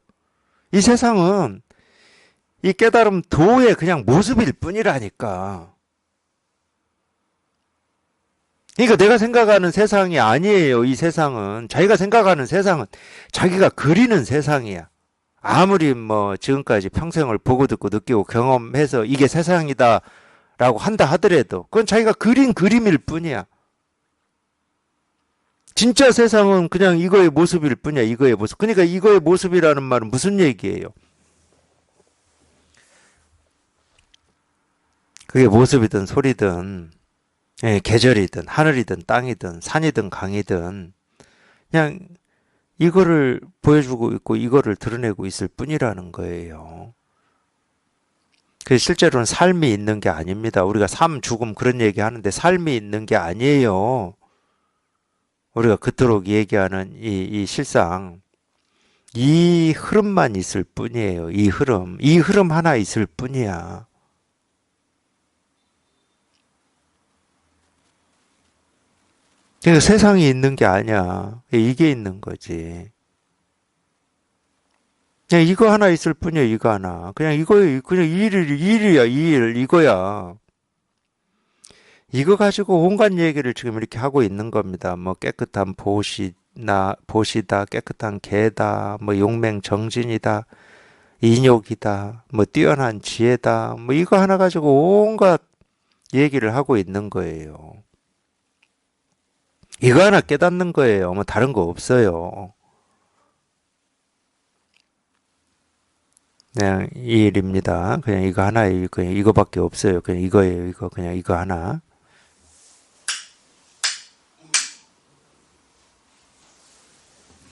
이 세상은 이 깨달음 도의 그냥 모습일 뿐이라니까. 그러니까 내가 생각하는 세상이 아니에요. 이 세상은. 자기가 생각하는 세상은 자기가 그리는 세상이야. 아무리 뭐 지금까지 평생을 보고 듣고 느끼고 경험해서 이게 세상이다 라고 한다 하더라도 그건 자기가 그린 그림일 뿐이야. 진짜 세상은 그냥 이거의 모습일 뿐이야. 이거의 모습. 그러니까 이거의 모습이라는 말은 무슨 얘기예요? 그게 모습이든 소리든 계절이든 하늘이든 땅이든 산이든 강이든 그냥 이거를 보여주고 있고 이거를 드러내고 있을 뿐이라는 거예요. 그 실제로는 삶이 있는 게 아닙니다. 우리가 삶, 죽음 그런 얘기 하는데 삶이 있는 게 아니에요. 우리가 그토록 얘기하는 이 실상, 이 흐름만 있을 뿐이에요. 이 흐름. 이 흐름 하나 있을 뿐이야. 그러니까 세상이 있는 게 아니야. 이게 있는 거지. 그냥 이거 하나 있을 뿐이야, 이거 하나. 그냥 이거야, 그냥 일이야, 일, 이거야. 이거 가지고 온갖 얘기를 지금 이렇게 하고 있는 겁니다. 뭐 깨끗한 보시다, 깨끗한 개다, 뭐 용맹정진이다, 인욕이다, 뭐 뛰어난 지혜다, 뭐 이거 하나 가지고 온갖 얘기를 하고 있는 거예요. 이거 하나 깨닫는 거예요. 뭐 다른 거 없어요. 그냥 이 일입니다. 그냥 이거 하나, 그냥 이거밖에 없어요. 그냥 이거예요. 이거, 그냥 이거 하나.